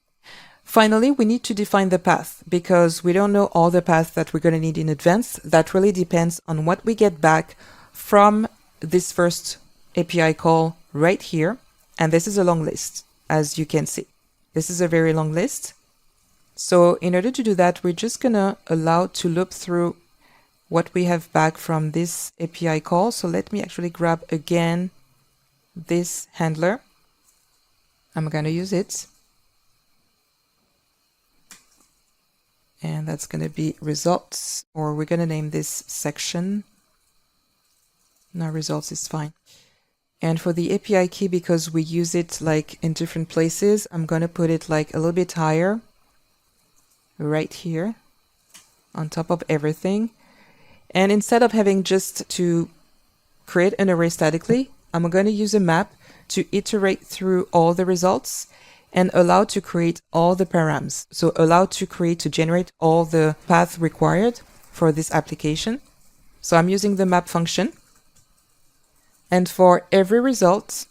Finally, we need to define the path because we don't know all the paths that we're going to need in advance. That really depends on what we get back from this first API call right here. And this is a long list, as you can see. This is a very long list. So in order to do that, we're just going to allow to loop through what we have back from this API call. So let me actually grab again this handler. I'm going to use it. And that's going to be results, or we're going to name this section. No, results is fine. And for the API key, because we use it like in different places, I'm going to put it like a little bit higher, right here, on top of everything. And instead of having just to create an array statically, I'm going to use a map to iterate through all the results and allow to create all the params. So allow to generate all the paths required for this application. So I'm using the map function. And for every result,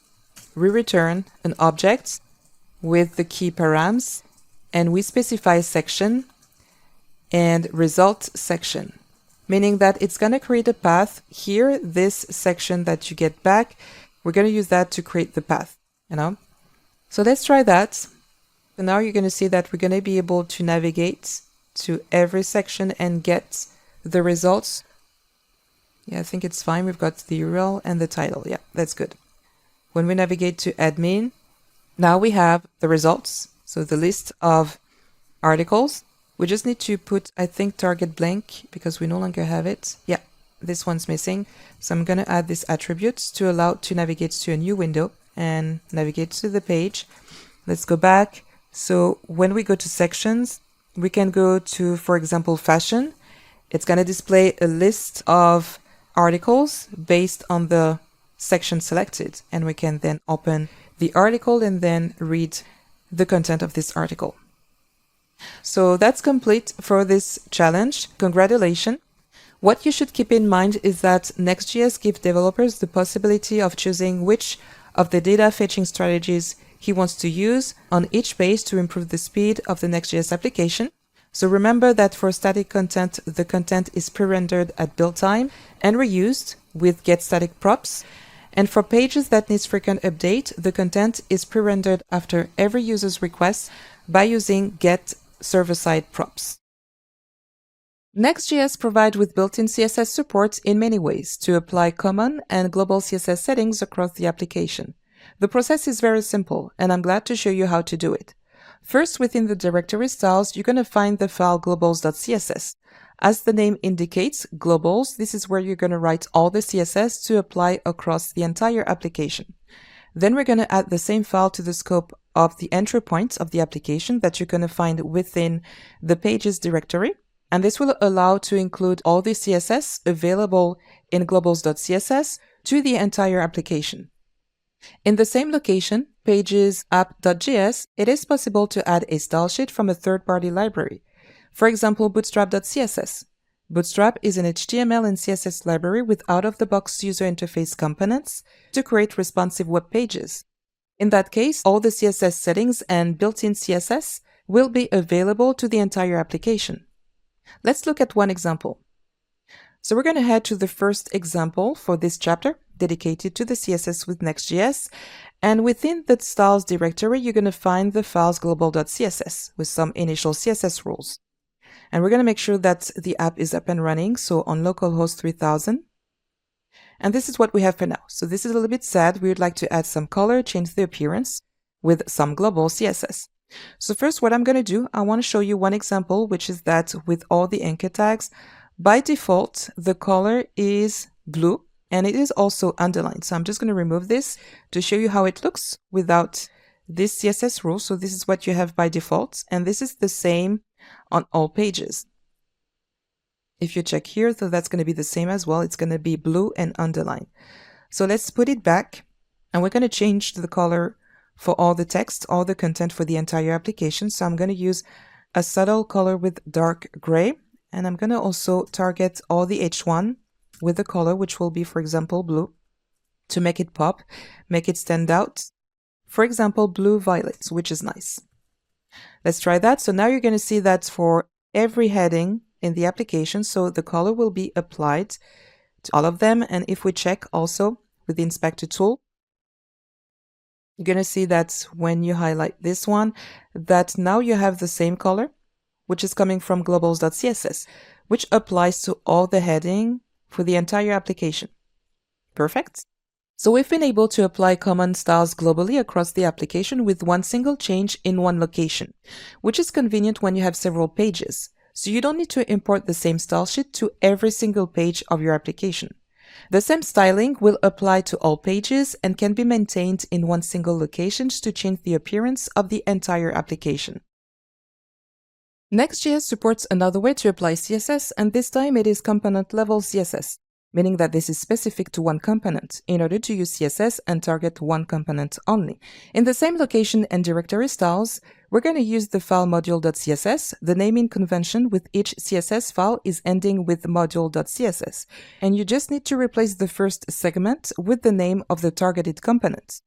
we return an object with the key params, and we specify section and result section, meaning that it's going to create a path here. This section that you get back, we're going to use that to create the path, So let's try that. So now you're going to see that we're going to be able to navigate to every section and get the results. Yeah, I think it's fine. We've got the URL and the title. Yeah, that's good. When we navigate to admin, now we have the results. So the list of articles. We just need to put, I think, target blank because we no longer have it. Yeah, this one's missing. So I'm going to add this attribute to allow to navigate to a new window and navigate to the page. Let's go back. So when we go to sections, we can go to, for example, fashion. It's going to display a list of articles based on the section selected. And we can then open the article and then read the content of this article. So that's complete for this challenge. Congratulations. What you should keep in mind is that Next.js gives developers the possibility of choosing which of the data fetching strategies he wants to use on each page to improve the speed of the Next.js application. So remember that for static content, the content is pre-rendered at build time and reused with getStaticProps. And for pages that needs frequent update, the content is pre-rendered after every user's request by using getServerSideProps. Next.js provides with built-in CSS support in many ways to apply common and global CSS settings across the application. The process is very simple, and I'm glad to show you how to do it. First, within the directory styles, you're going to find the file globals.css. As the name indicates, globals, this is where you're going to write all the CSS to apply across the entire application. Then we're going to add the same file to the scope of the entry points of the application that you're going to find within the pages directory. And this will allow to include all the CSS available in globals.css to the entire application. In the same location, pages app.js, it is possible to add a style sheet from a third-party library. For example, bootstrap.css. Bootstrap is an HTML and CSS library with out-of-the-box user interface components to create responsive web pages. In that case, all the CSS settings and built-in CSS will be available to the entire application. Let's look at one example. So we're going to head to the first example for this chapter dedicated to the CSS with Next.js. And within the styles directory, you're going to find the files global.css with some initial CSS rules. And we're going to make sure that the app is up and running. So on localhost 3000. And this is what we have for now. So this is a little bit sad. We would like to add some color, change the appearance with some global CSS. So first, what I'm going to do, I want to show you one example, which is that with all the anchor tags, by default, the color is blue and it is also underlined. So I'm just going to remove this to show you how it looks without this CSS rule. So this is what you have by default. And this is the same on all pages. If you check here, so that's going to be the same as well. It's going to be blue and underlined. So let's put it back and we're going to change the color for all the text, all the content for the entire application. So I'm going to use a subtle color with dark gray, and I'm going to also target all the H1 with the color, which will be, for example, blue, to make it pop, make it stand out. For example, blue violet, which is nice. Let's try that. So now you're going to see that for every heading in the application, so the color will be applied to all of them. And if we check also with the inspector tool, you're going to see that when you highlight this one, that now you have the same color, which is coming from globals.css, which applies to all the heading for the entire application. Perfect. So we've been able to apply common styles globally across the application with one single change in one location, which is convenient when you have several pages. So you don't need to import the same style sheet to every single page of your application. The same styling will apply to all pages and can be maintained in one single location to change the appearance of the entire application. Next.js supports another way to apply CSS, and this time it is component-level CSS, meaning that this is specific to one component in order to use CSS and target one component only. In the same location and directory styles, we're going to use the file module.css. The naming convention with each CSS file is ending with module.css, and you just need to replace the first segment with the name of the targeted component.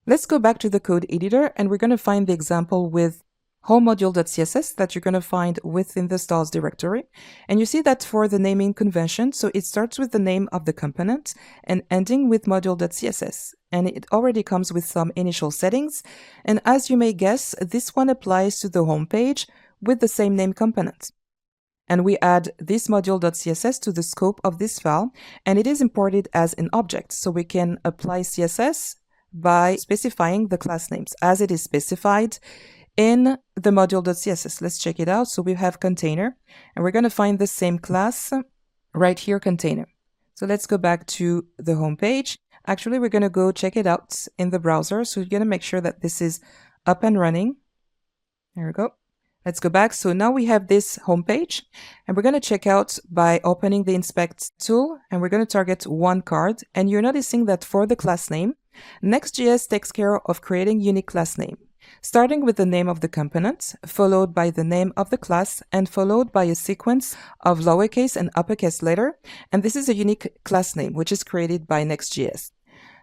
Let's go back to the code editor, and we're going to find the example with home module.css that you're going to find within the styles directory. And you see that for the naming convention, so it starts with the name of the component and ending with module.css. And it already comes with some initial settings. And as you may guess, this one applies to the home page with the same name component. And we add this module.css to the scope of this file, and it is imported as an object. So we can apply CSS by specifying the class names as it is specified in the module.css. Let's check it out. So we have container, and we're going to find the same class right here, container. So let's go back to the home page. Actually, we're going to go check it out in the browser. So we're going to make sure that this is up and running. There we go. Let's go back. So now we have this home page, and we're going to check out by opening the inspect tool, and we're going to target one card. And you're noticing that for the class name, Next.js takes care of creating unique class name, starting with the name of the component, followed by the name of the class, and followed by a sequence of lowercase and uppercase letter. And this is a unique class name, which is created by Next.js.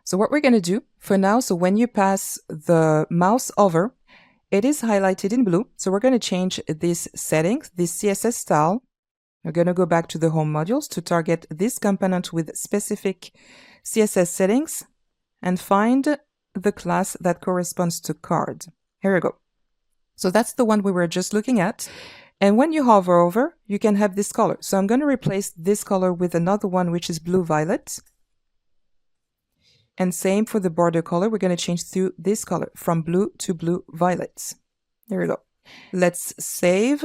So what we're going to do for now, so when you pass the mouse over, it is highlighted in blue. So we're going to change this setting, this CSS style. We're going to go back to the home modules to target this component with specific CSS settings and find the class that corresponds to card. Here we go. So that's the one we were just looking at. And when you hover over, you can have this color. So I'm going to replace this color with another one, which is blue-violet. And same for the border color. We're going to change to this color from blue to blue-violet. There we go. Let's save.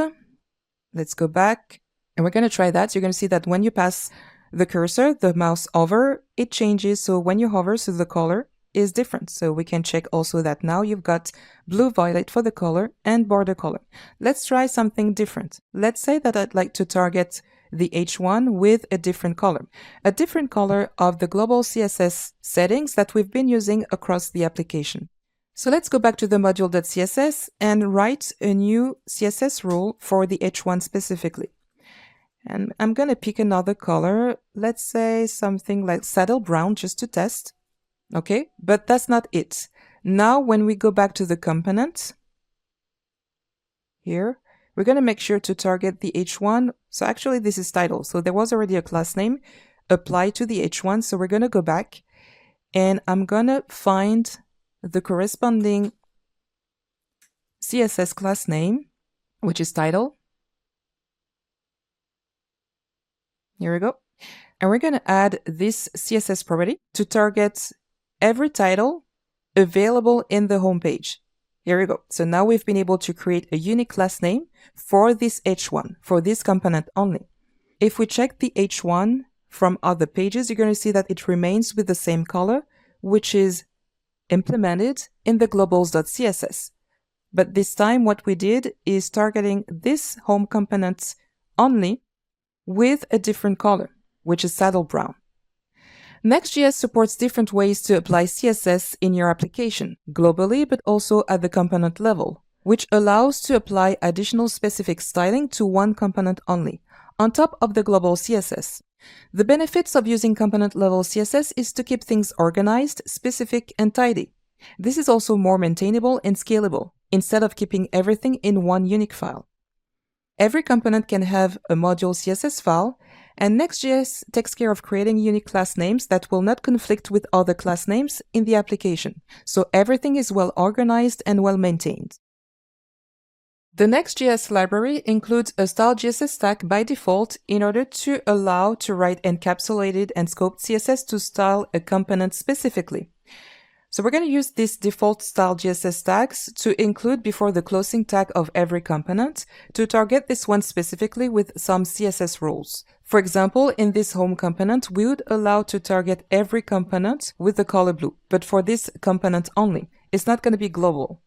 Let's go back. And we're going to try that. So you're going to see that when you pass the cursor, the mouse over, it changes. So when you hover, so the color is different. So we can check also that now you've got blue-violet for the color and border color. Let's try something different. Let's say that I'd like to target the H1 with a different color of the global CSS settings that we've been using across the application. So let's go back to the module.css and write a new CSS rule for the H1 specifically. And I'm going to pick another color. Let's say something like saddle brown just to test. Okay, but that's not it. Now, when we go back to the component here, we're going to make sure to target the H1. So actually, this is title. So there was already a class name applied to the H1. So we're going to go back and I'm going to find the corresponding CSS class name, which is title. Here we go. And we're going to add this CSS property to target every title available in the home page. Here we go. So now we've been able to create a unique class name for this H1, for this component only. If we check the H1 from other pages, you're going to see that it remains with the same color, which is implemented in the globals.css. But this time what we did is targeting this home component only with a different color, which is saddle brown. Next.js supports different ways to apply CSS in your application, globally but also at the component level, which allows to apply additional specific styling to one component only, on top of the global CSS. The benefits of using component-level CSS is to keep things organized, specific, and tidy. This is also more maintainable and scalable, instead of keeping everything in one unique file. Every component can have a module CSS file, and Next.js takes care of creating unique class names that will not conflict with other class names in the application, so everything is well organized and well maintained. The Next.js library includes a style JSS stack by default in order to allow to write encapsulated and scoped CSS to style a component specifically. So we're going to use this default style JSS tags to include before the closing tag of every component to target this one specifically with some CSS rules. For example, in this home component, we would allow to target every component with the color blue, but for this component only. It's not going to be global.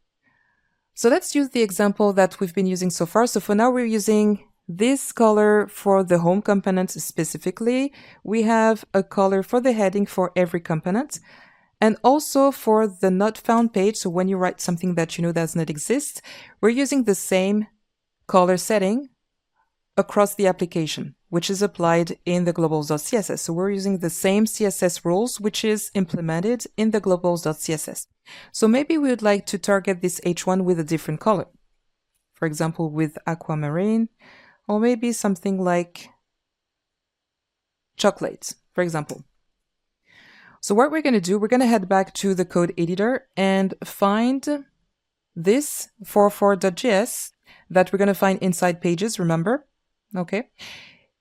So let's use the example that we've been using so far. So for now, we're using this color for the home component specifically. We have a color for the heading for every component. And also for the not found page, so when you write something that you know does not exist, we're using the same color setting across the application, which is applied in the globals.css. So we're using the same CSS rules, which is implemented in the globals.css. So maybe we would like to target this H1 with a different color. For example, with aquamarine, or maybe something like chocolate, for example. So what we're going to do, we're going to head back to the code editor and find this 44.js that we're going to find inside pages, remember? Okay.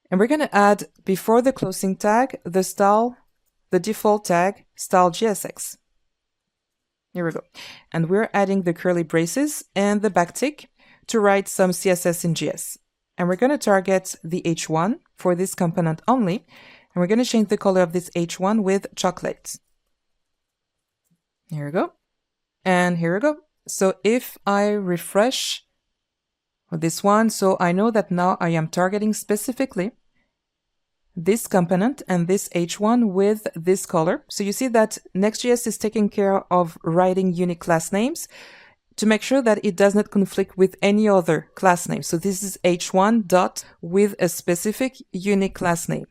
And we're going to add before the closing tag, the default tag, style.jsx. Here we go. And we're adding the curly braces and the backtick to write some CSS in JS. And we're going to target the H1 for this component only. And we're going to change the color of this H1 with chocolate. Here we go. And here we go. So if I refresh this one, so I know that now I am targeting specifically this component and this H1 with this color. So you see that Next.js is taking care of writing unique class names to make sure that it does not conflict with any other class name. So this is H1 dot with a specific unique class name.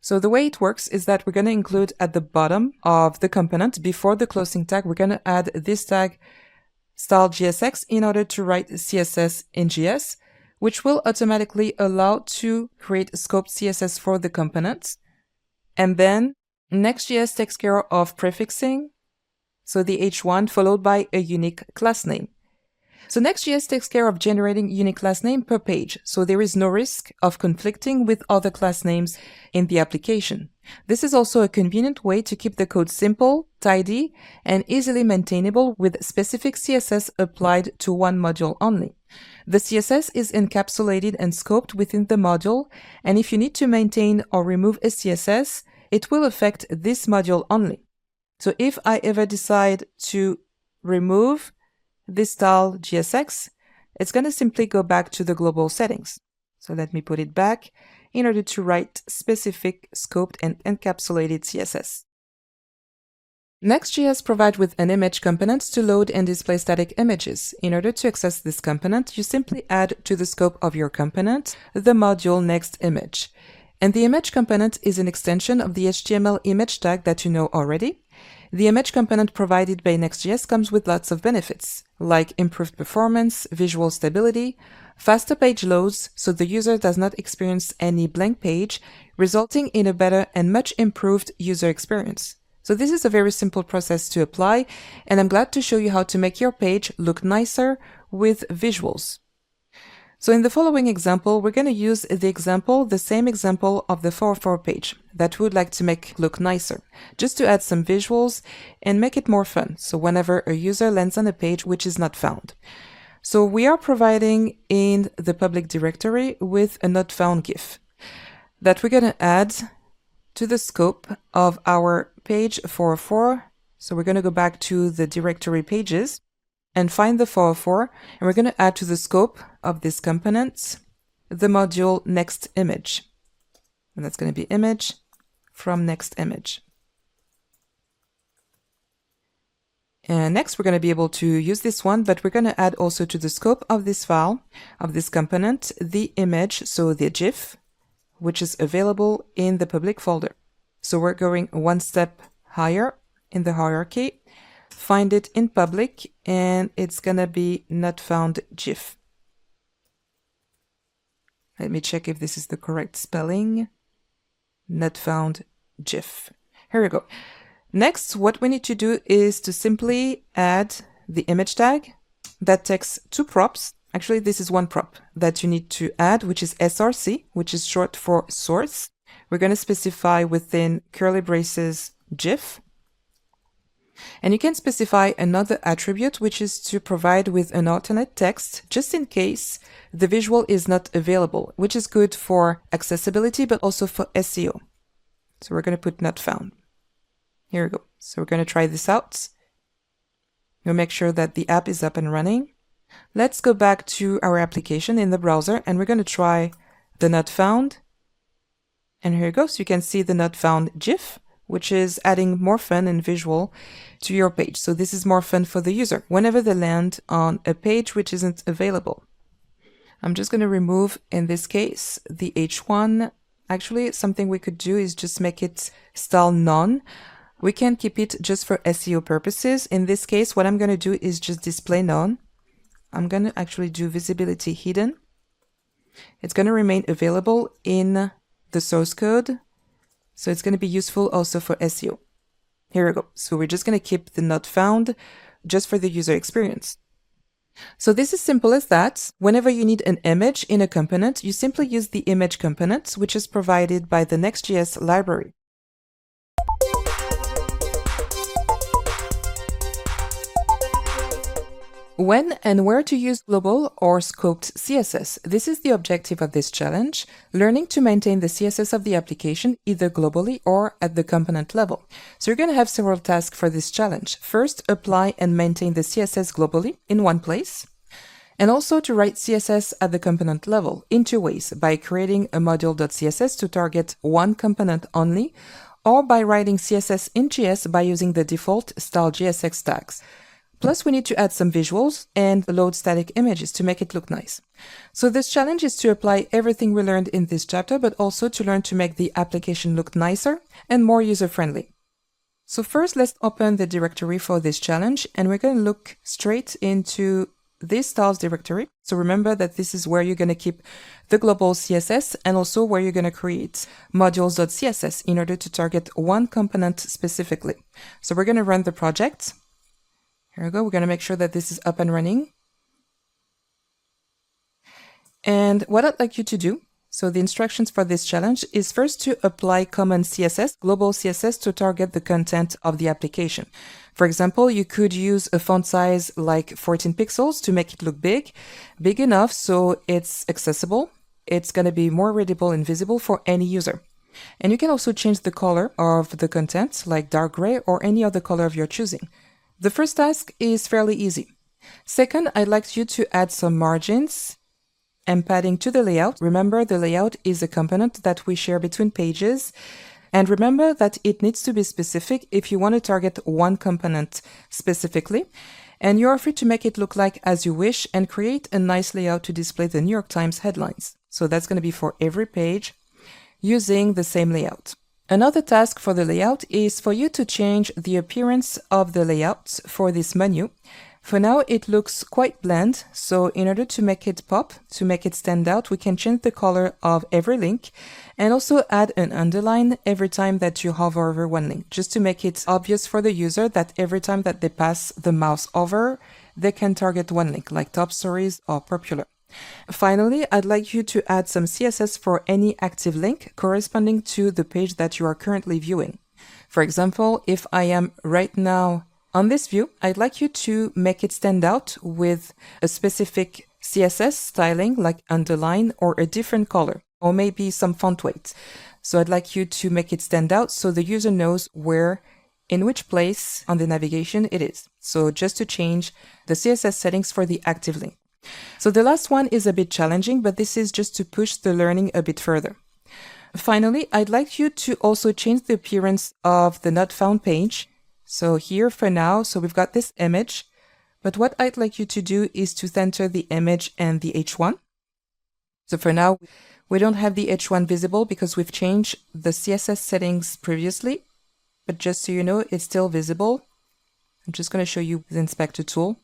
So the way it works is that we're going to include at the bottom of the component, before the closing tag, we're going to add this tag style.jsx in order to write CSS in JS, which will automatically allow to create scoped CSS for the component. And then Next.js takes care of prefixing, so the H1 followed by a unique class name. So Next.js takes care of generating unique class name per page, so there is no risk of conflicting with other class names in the application. This is also a convenient way to keep the code simple, tidy, and easily maintainable with specific CSS applied to one module only. The CSS is encapsulated and scoped within the module, and if you need to maintain or remove a CSS, it will affect this module only. So if I ever decide to remove this style GSX, it's going to simply go back to the global settings. So let me put it back in order to write specific, scoped, and encapsulated CSS. Next.js provides with an image component to load and display static images. In order to access this component, you simply add to the scope of your component the module next image. And the image component is an extension of the HTML image tag that you know already. The image component provided by Next.js comes with lots of benefits, like improved performance, visual stability, faster page loads so the user does not experience any blank page, resulting in a better and much improved user experience. So this is a very simple process to apply, and I'm glad to show you how to make your page look nicer with visuals. So in the following example, we're going to use the same example of the 404 page that we would like to make look nicer, just to add some visuals and make it more fun. So whenever a user lands on a page which is not found. So we are providing in the public directory with a not found GIF that we're going to add to the scope of our page 404. So we're going to go back to the directory pages and find the 404, and we're going to add to the scope of this component the module next image. And that's going to be image from next image. And next, we're going to be able to use this one, but we're going to add also to the scope of this file, of this component, the image, so the GIF, which is available in the public folder. So we're going one step higher in the hierarchy, find it in public, and it's gonna be not found GIF. Let me check if this is the correct spelling. Not found GIF. Here we go. Next, what we need to do is to simply add the image tag that takes two props. Actually, this is one prop that you need to add, which is src, which is short for source. We're going to specify within curly braces GIF. And you can specify another attribute, which is to provide with an alternate text, just in case the visual is not available, which is good for accessibility, but also for SEO. So we're going to put not found. Here we go. So we're going to try this out. We'll make sure that the app is up and running. Let's go back to our application in the browser, and we're going to try the not found. And here it goes. You can see the not found GIF, which is adding more fun and visual to your page. So this is more fun for the user whenever they land on a page which isn't available. I'm just going to remove, in this case, the H1. Actually, something we could do is just make it style none. We can keep it just for SEO purposes. In this case, what I'm going to do is just display none. I'm going to actually do visibility hidden. It's going to remain available in the source code. So it's going to be useful also for SEO. Here we go. So we're just going to keep the not found just for the user experience. So this is simple as that. Whenever you need an image in a component, you simply use the image component, which is provided by the Next.js library. When and where to use global or scoped CSS. This is the objective of this challenge, learning to maintain the CSS of the application either globally or at the component level. So you're going to have several tasks for this challenge. First, apply and maintain the CSS globally in one place, and also to write CSS at the component level in two ways, by creating a module.css to target one component only, or by writing CSS in JS by using the default style JSX tags. Plus, we need to add some visuals and load static images to make it look nice. So this challenge is to apply everything we learned in this chapter, but also to learn to make the application look nicer and more user-friendly. So first, let's open the directory for this challenge, and we're going to look straight into this styles directory. So remember that this is where you're going to keep the global CSS and also where you're going to create modules.css in order to target one component specifically. So we're going to run the project. Here we go. We're going to make sure that this is up and running. And what I'd like you to do, so the instructions for this challenge is first to apply common CSS, global CSS, to target the content of the application. For example, you could use a font size like 14 pixels to make it look big enough so it's accessible. It's going to be more readable and visible for any user. And you can also change the color of the content, like dark gray or any other color of your choosing. The first task is fairly easy. Second, I'd like you to add some margins and padding to the layout. Remember, the layout is a component that we share between pages. And remember that it needs to be specific if you want to target one component specifically. And you are free to make it look like as you wish and create a nice layout to display the New York Times headlines. So that's going to be for every page using the same layout. Another task for the layout is for you to change the appearance of the layout for this menu. For now, it looks quite bland, so in order to make it pop, to make it stand out, we can change the color of every link and also add an underline every time that you hover over one link, just to make it obvious for the user that every time that they pass the mouse over, they can target one link, like top stories or popular. Finally, I'd like you to add some CSS for any active link corresponding to the page that you are currently viewing. For example, if I am right now on this view, I'd like you to make it stand out with a specific CSS styling like underline or a different color, or maybe some font weight. So I'd like you to make it stand out so the user knows where, in which place on the navigation it is. So just to change the CSS settings for the active link. So the last one is a bit challenging, but this is just to push the learning a bit further. Finally, I'd like you to also change the appearance of the not found page. So here for now, so we've got this image, but what I'd like you to do is to center the image and the H1. So for now, we don't have the H1 visible because we've changed the CSS settings previously, but just so you know, it's still visible. I'm just going to show you the inspector tool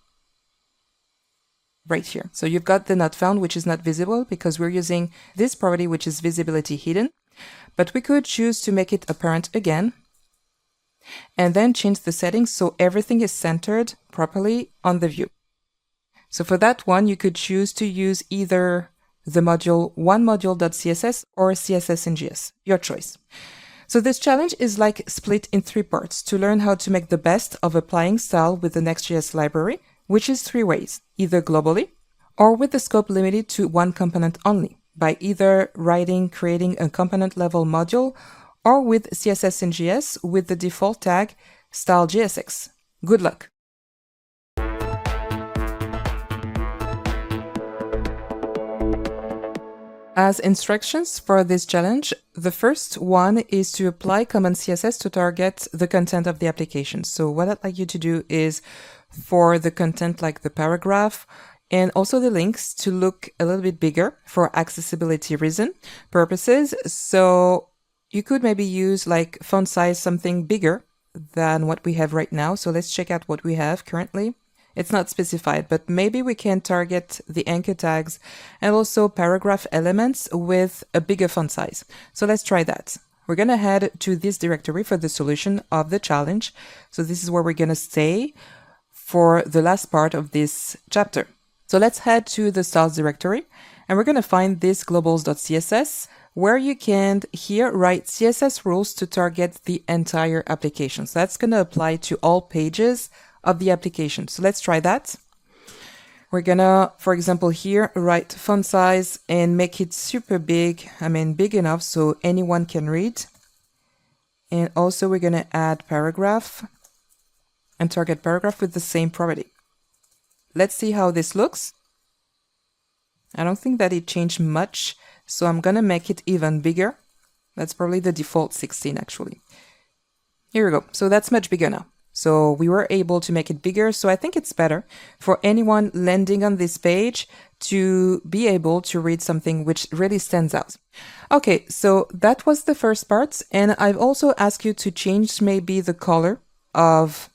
right here. So you've got the not found, which is not visible because we're using this property, which is visibility hidden, but we could choose to make it apparent again and then change the settings so everything is centered properly on the view. So for that one, you could choose to use either the module onemodule.css or CSS-NGS, your choice. So this challenge is like split in 3 parts to learn how to make the best of applying style with the Next.js library, which is 3 ways, either globally or with the scope limited to one component only, by either creating a component level module or with CSS-NGS with the default tag styleJSX. Good luck! As instructions for this challenge, the first one is to apply common CSS to target the content of the application. So what I'd like you to do is for the content like the paragraph and also the links to look a little bit bigger for accessibility purposes. So you could maybe use like font size something bigger than what we have right now. So let's check out what we have currently. It's not specified, but maybe we can target the anchor tags and also paragraph elements with a bigger font size. So let's try that. We're going to head to this directory for the solution of the challenge. So this is where we're going to stay for the last part of this chapter. So let's head to the styles directory and we're going to find this globals.css where you can here write CSS rules to target the entire application. So that's going to apply to all pages of the application. So let's try that. We're gonna, for example, here write font size and make it super big. Big enough so anyone can read. And also we're gonna add paragraph and target paragraph with the same property. Let's see how this looks. I don't think that it changed much, so I'm gonna make it even bigger. That's probably the default 16 actually. Here we go. So that's much bigger now. So we were able to make it bigger. So I think it's better for anyone landing on this page to be able to read something which really stands out. Okay, so that was the first part. And I've also asked you to change maybe the color of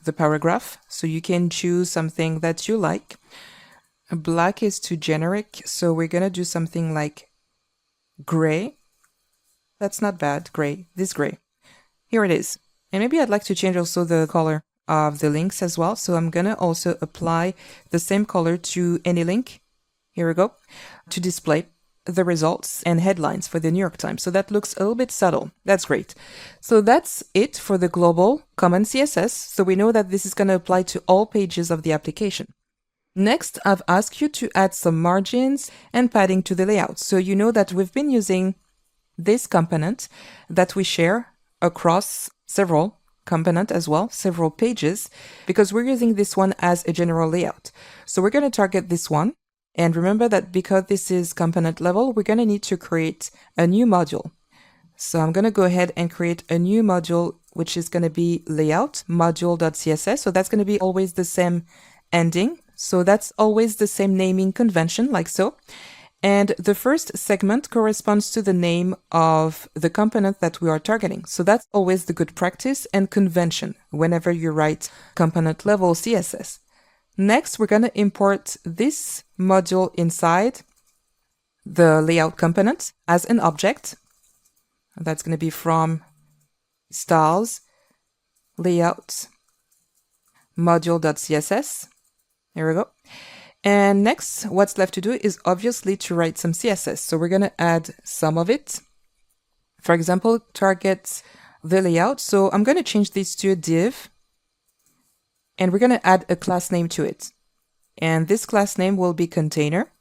the paragraph. So you can choose something that you like. Black is too generic. So we're going to do something like gray. That's not bad. Gray. This gray. Here it is. And maybe I'd like to change also the color of the links as well. So I'm going to also apply the same color to any link here we go, to display the results and headlines for the New York Times. So that looks a little bit subtle. That's great. So that's it for the global common CSS. So we know that this is going to apply to all pages of the application. Next, I've asked you to add some margins and padding to the layout. So you know that we've been using this component that we share across several component as well, several pages, because we're using this one as a general layout. So we're going to target this one. And remember that because this is component level, we're going to need to create a new module. So I'm going to go ahead and create a new module, which is going to be layout module.css. So that's going to be always the same ending. So that's always the same naming convention, like so. And the first segment corresponds to the name of the component that we are targeting. So that's always the good practice and convention whenever you write component level CSS. Next, we're going to import this module inside the layout component as an object. That's going to be from styles layout module.css. There we go. And next, what's left to do is obviously to write some CSS. So we're going to add some of it. For example, target the layout. So I'm going to change this to a div. And we're going to add a class name to it. And this class name will be container.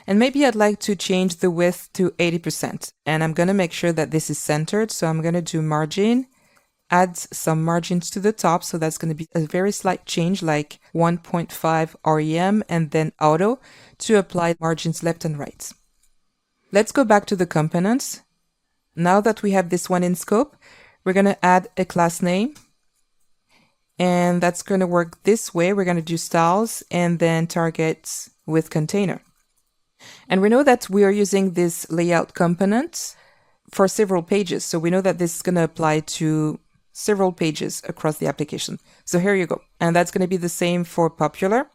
And maybe I'd like to change the width to 80%. And I'm going to make sure that this is centered. So I'm going to do margin, add some margins to the top. So that's going to be a very slight change, like 1.5 rem and then auto to apply margins left and right. Let's go back to the components. Now that we have this one in scope, we're going to add a class name. And that's going to work this way. We're going to do styles and then target with container. And we know that we are using this layout component for several pages. So we know that this is going to apply to several pages across the application. So here you go. And that's going to be the same for popular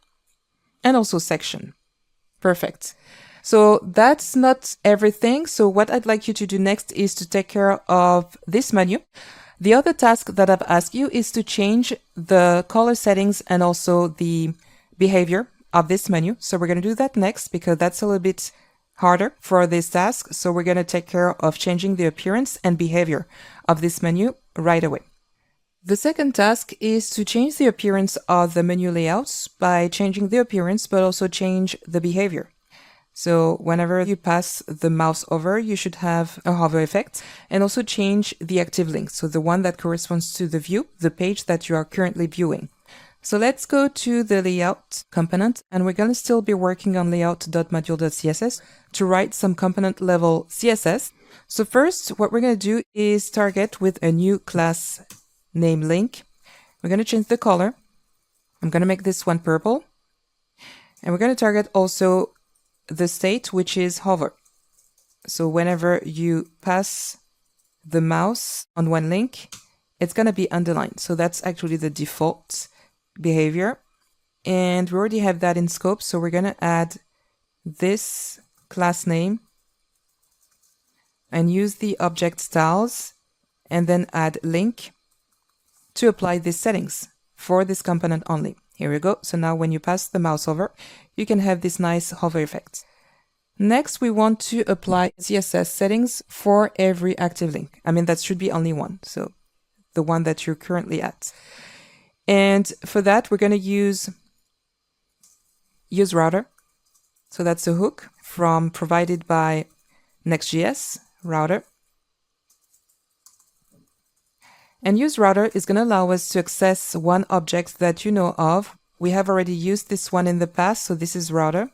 and also section. Perfect. So that's not everything. So what I'd like you to do next is to take care of this menu. The other task that I've asked you is to change the color settings and also the behavior of this menu. So we're going to do that next because that's a little bit harder for this task. So we're going to take care of changing the appearance and behavior of this menu right away. The second task is to change the appearance of the menu layouts by changing the appearance, but also change the behavior. So whenever you pass the mouse over, you should have a hover effect and also change the active link. So the one that corresponds to the view, the page that you are currently viewing. So let's go to the layout component and we're going to still be working on layout.module.css to write some component level CSS. So first, what we're going to do is target with a new class name link. We're going to change the color. I'm going to make this one purple. And we're going to target also the state, which is hover. So whenever you pass the mouse on one link, it's going to be underlined. So that's actually the default behavior. And we already have that in scope. So we're going to add this class name and use the object styles and then add link to apply these settings for this component only. Here we go. So now when you pass the mouse over, you can have this nice hover effect. Next, we want to apply CSS settings for every active link. I mean, that should be only one. So the one that you're currently at. And for that, we're going to use router. So that's a hook from provided by Next.js router. And use router is going to allow us to access one object that you know of. We have already used this one in the past, so this is router.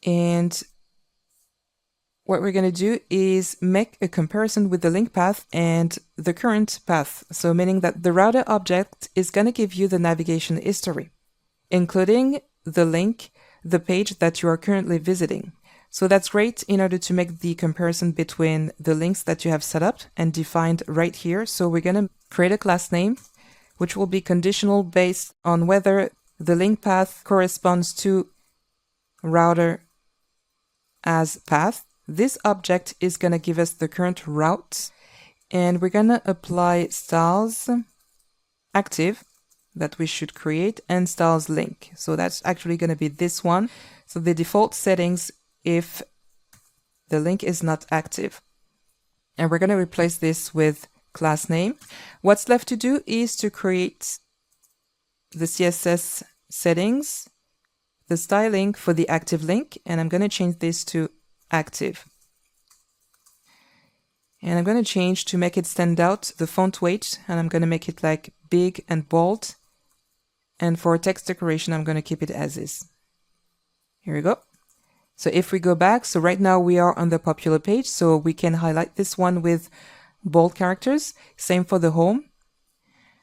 And what we're going to do is make a comparison with the link path and the current path. So meaning that the router object is going to give you the navigation history, including the link, the page that you are currently visiting. So that's great in order to make the comparison between the links that you have set up and defined right here. So we're going to create a class name, which will be conditional based on whether the link path corresponds to router as path. This object is going to give us the current route, and we're going to apply styles active that we should create and styles link. So that's actually going to be this one. So the default settings if the link is not active. And we're going to replace this with class name. What's left to do is to create the CSS settings, the styling for the active link, and I'm going to change this to active. And I'm going to change to make it stand out the font weight, and I'm going to make it like big and bold. And for text decoration, I'm going to keep it as is. Here we go. So if we go back, so right now we are on the popular page, so we can highlight this one with bold characters. Same for the home,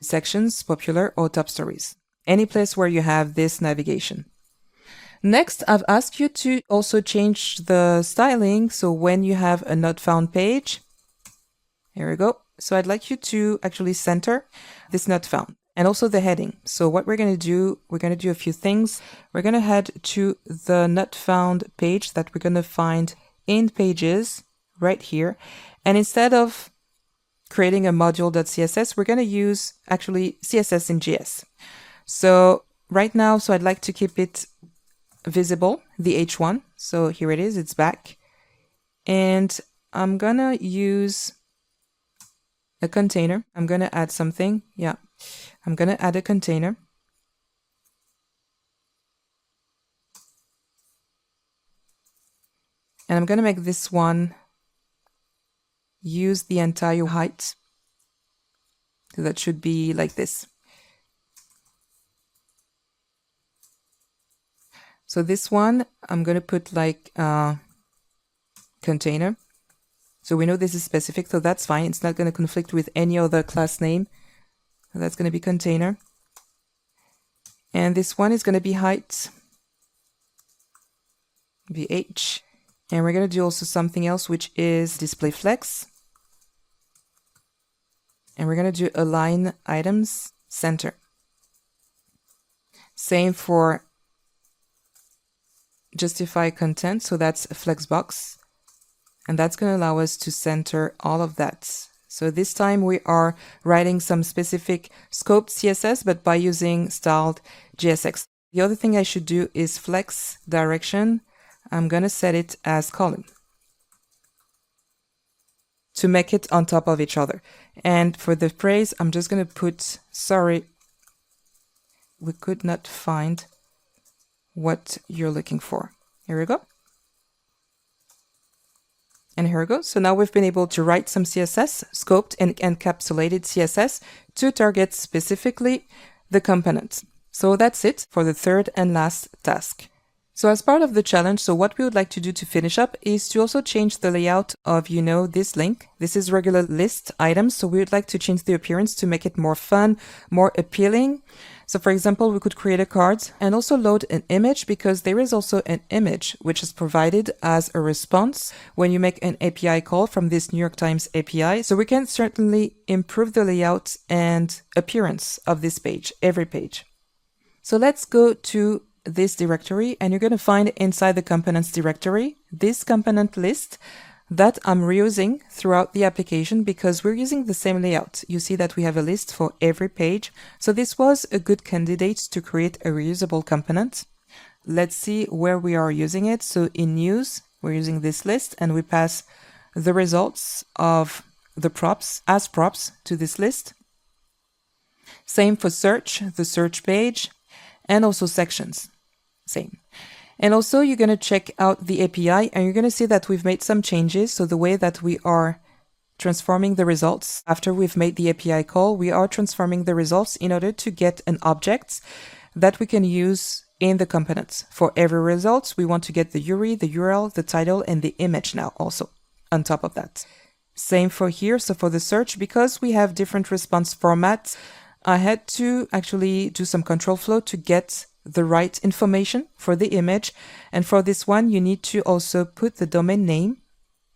sections, popular, or top stories. Any place where you have this navigation. Next, I've asked you to also change the styling. So when you have a not found page, here we go. So I'd like you to actually center this not found and also the heading. So what we're going to do a few things. We're going to head to the not found page that we're going to find in pages right here. And instead of creating a module.css, we're going to use actually CSS in JS. So right now, so I'd like to keep it visible, the H1. So here it is, it's back. And I'm going to use a container. I'm going to add something. Yeah, I'm going to add a container. And I'm going to make this one use the entire height. So that should be like this. So this one, I'm going to put like container. So we know this is specific, so that's fine. It's not going to conflict with any other class name. So that's going to be container. And this one is going to be height, VH. And we're going to do also something else, which is display flex. And we're going to do align items center. Same for justify content. So that's a flex box. And that's going to allow us to center all of that. So this time we are writing some specific scoped CSS, but by using styled JSX. The other thing I should do is flex direction. I'm going to set it as column to make it on top of each other. And for the phrase, I'm just going to put, sorry, we could not find what you're looking for. Here we go. And here we go. So now we've been able to write some CSS, scoped and encapsulated CSS to target specifically the component. So that's it for the third and last task. So as part of the challenge, so what we would like to do to finish up is to also change the layout of, this link. This is regular list items. So we would like to change the appearance to make it more fun, more appealing. So for example, we could create a card and also load an image, because there is also an image which is provided as a response when you make an API call from this New York Times API. So we can certainly improve the layout and appearance of this page, every page. So let's go to this directory, and you're going to find inside the components directory this component list that I'm reusing throughout the application because we're using the same layout. You see that we have a list for every page. So this was a good candidate to create a reusable component. Let's see where we are using it. So in news, we're using this list, and we pass the results of the props as props to this list. Same for search, the search page, and also sections. Same. And also you're going to check out the API, and you're going to see that we've made some changes. So the way that we are transforming the results after we've made the API call, we are transforming the results in order to get an object that we can use in the components. For every result, we want to get the URI, the URL, the title, and the image now also on top of that. Same for here. So for the search, because we have different response formats, I had to actually do some control flow to get the right information for the image. And for this one, you need to also put the domain name.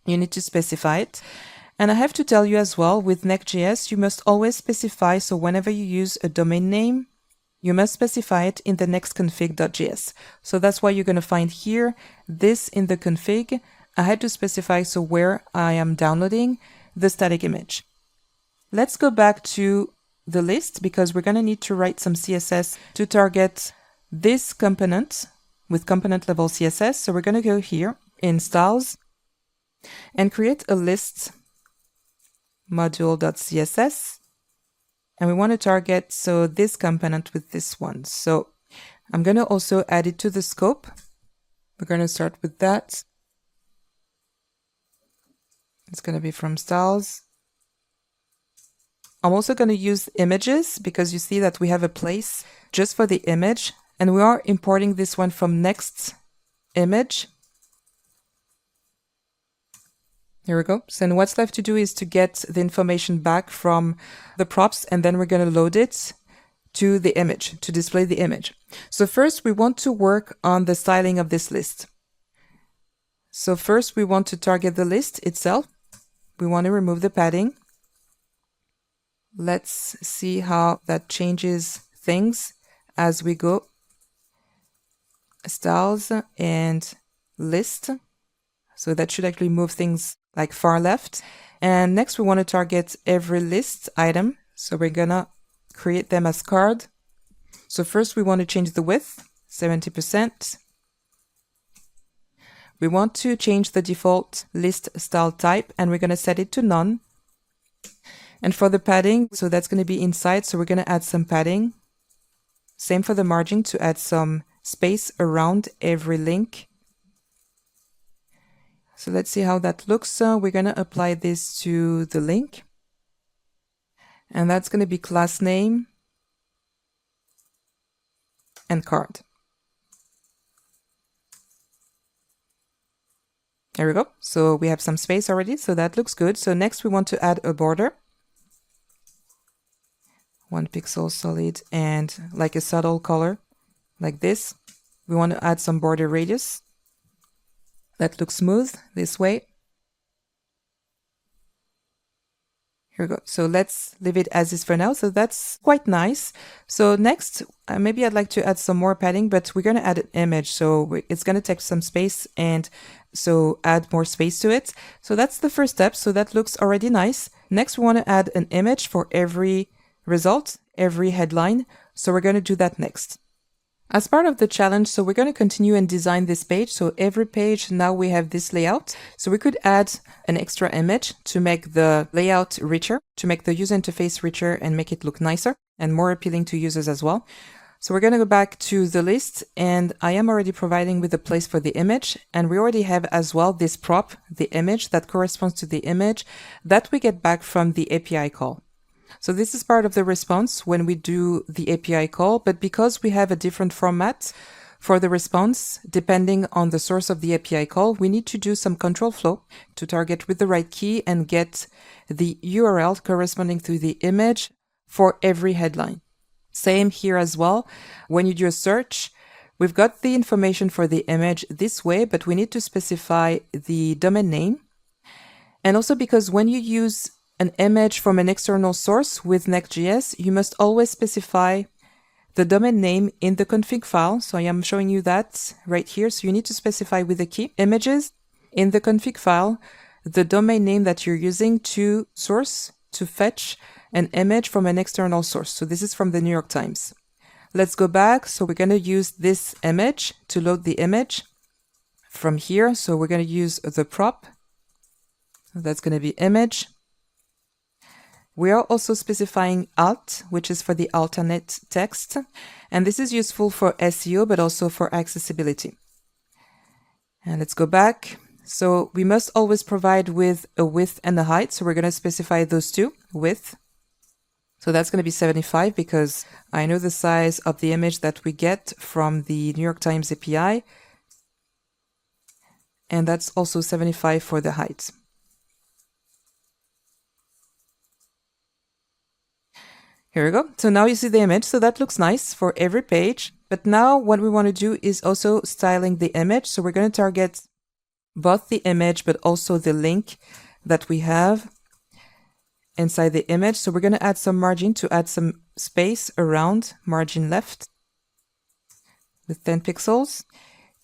You need to specify it. And I have to tell you as well, with Next.js, you must always specify. So whenever you use a domain name, you must specify it in the nextconfig.js. So that's why you're going to find here, this in the config. I had to specify so where I am downloading the static image. Let's go back to the list because we're going to need to write some CSS to target this component with component level CSS. So we're going to go here in styles and create a list module.css. And we want to target this component with this one. So I'm going to also add it to the scope. We're going to start with that. It's going to be from styles. I'm also going to use images because you see that we have a place just for the image, and we are importing this one from Next.image. Here we go. So what's left to do is to get the information back from the props, and then we're going to load it to the image, to display the image. So first we want to work on the styling of this list. So first we want to target the list itself. We want to remove the padding. Let's see how that changes things as we go. Styles and list. So that should actually move things like far left. And next we want to target every list item. So we're gonna create them as card. So first we want to change the width, 70%. We want to change the default list style type, and we're going to set it to none. And for the padding, so that's going to be inside, so we're going to add some padding. Same for the margin to add some space around every link. So let's see how that looks. We're going to apply this to the link. And that's going to be class name and card. There we go. So we have some space already, so that looks good. So next we want to add a border. 1 pixel solid and like a subtle color, like this. We want to add some border radius. That looks smooth this way. Here we go. So let's leave it as is for now. So that's quite nice. So next, maybe I'd like to add some more padding, but we're going to add an image. So it's going to take some space and so add more space to it. So that's the first step. So that looks already nice. Next, we want to add an image for every result, every headline. So we're going to do that next. As part of the challenge, so we're going to continue and design this page. So every page, now we have this layout. So we could add an extra image to make the layout richer, to make the user interface richer and make it look nicer and more appealing to users as well. So we're going to go back to the list, and I am already providing with a place for the image. And we already have as well this prop, the image that corresponds to the image that we get back from the API call. So this is part of the response when we do the API call, but because we have a different format for the response, depending on the source of the API call, we need to do some control flow to target with the right key and get the URL corresponding to the image for every headline. Same here as well. When you do a search, we've got the information for the image this way, but we need to specify the domain name. And also because when you use an image from an external source with Next.js, you must always specify the domain name in the config file. So I am showing you that right here. So you need to specify with the key images in the config file, the domain name that you're using to source, to fetch an image from an external source. So this is from the New York Times. Let's go back. So we're going to use this image to load the image from here. So we're going to use the prop. So that's going to be image. We are also specifying alt, which is for the alternate text. And this is useful for SEO, but also for accessibility. And let's go back. So we must always provide with a width and a height. So we're going to specify those two, width. So that's going to be 75 because I know the size of the image that we get from the New York Times API. And that's also 75 for the height. Here we go. So now you see the image. So that looks nice for every page. But now what we want to do is also styling the image. So we're going to target both the image, but also the link that we have inside the image. So we're going to add some margin to add some space around margin left with 10 pixels.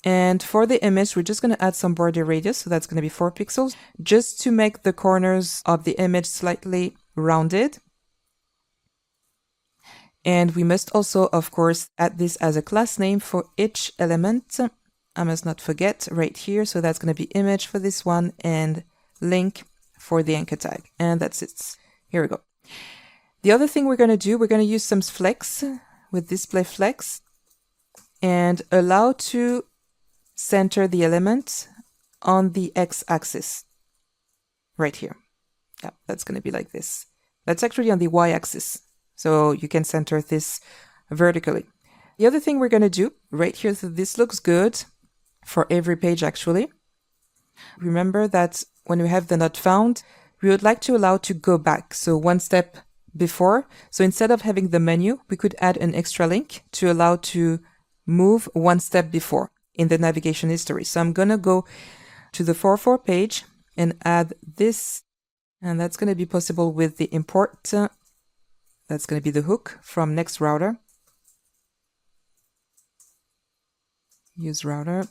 And for the image, we're just going to add some border radius. So that's going to be 4 pixels just to make the corners of the image slightly rounded. And we must also, of course, add this as a class name for each element. I must not forget right here. So that's going to be image for this one and link for the anchor tag. And that's it. Here we go. The other thing we're going to do, we're going to use some flex with display flex and allow to center the element on the x-axis right here. Yeah, that's going to be like this. That's actually on the y-axis. So you can center this vertically. The other thing we're going to do right here, so this looks good for every page actually. Remember that when we have the not found, we would like to allow to go back. So one step before. So instead of having the menu, we could add an extra link to allow to move one step before in the navigation history. So I'm going to go to the 4.4 page and add this. And that's going to be possible with the import. That's going to be the hook from Next router. Use router.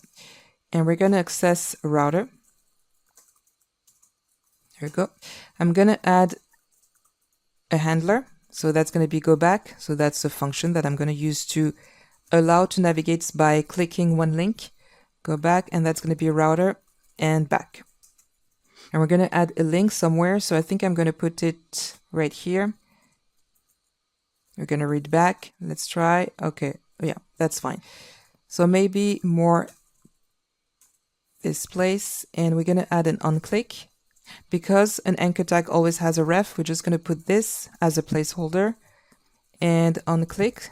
And we're going to access router. Here we go. I'm going to add a handler. So that's going to be go back. So that's a function that I'm going to use to allow to navigate by clicking one link. Go back, and that's going to be a router and back. And we're going to add a link somewhere. So I think I'm going to put it right here. We're going to read back. Let's try. Okay. Yeah, that's fine. So maybe more this place. And we're going to add an onClick. Because an anchor tag always has a ref, we're just going to put this as a placeholder. And onClick,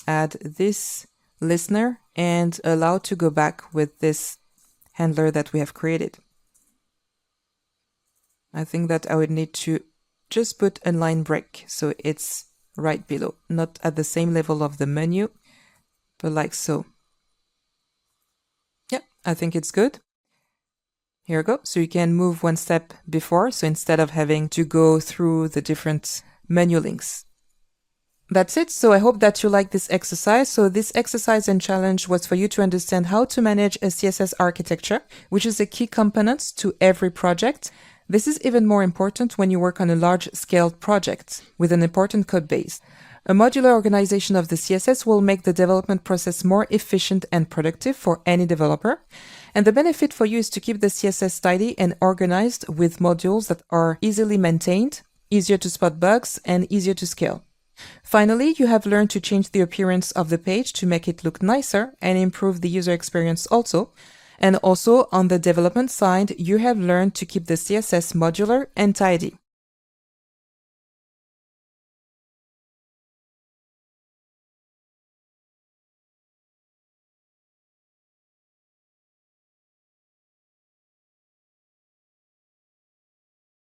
add this listener and allow to go back with this handler that we have created. I think that I would need to just put a line break so it's right below, not at the same level of the menu, but like so. Yeah, I think it's good. Here we go. So you can move one step before. So instead of having to go through the different menu links. That's it. So I hope that you like this exercise. So this exercise and challenge was for you to understand how to manage a CSS architecture, which is a key component to every project. This is even more important when you work on a large-scale project with an important code base. A modular organization of the CSS will make the development process more efficient and productive for any developer. And the benefit for you is to keep the CSS tidy and organized with modules that are easily maintained, easier to spot bugs, and easier to scale. Finally, you have learned to change the appearance of the page to make it look nicer and improve the user experience also. And also on the development side, you have learned to keep the CSS modular and tidy.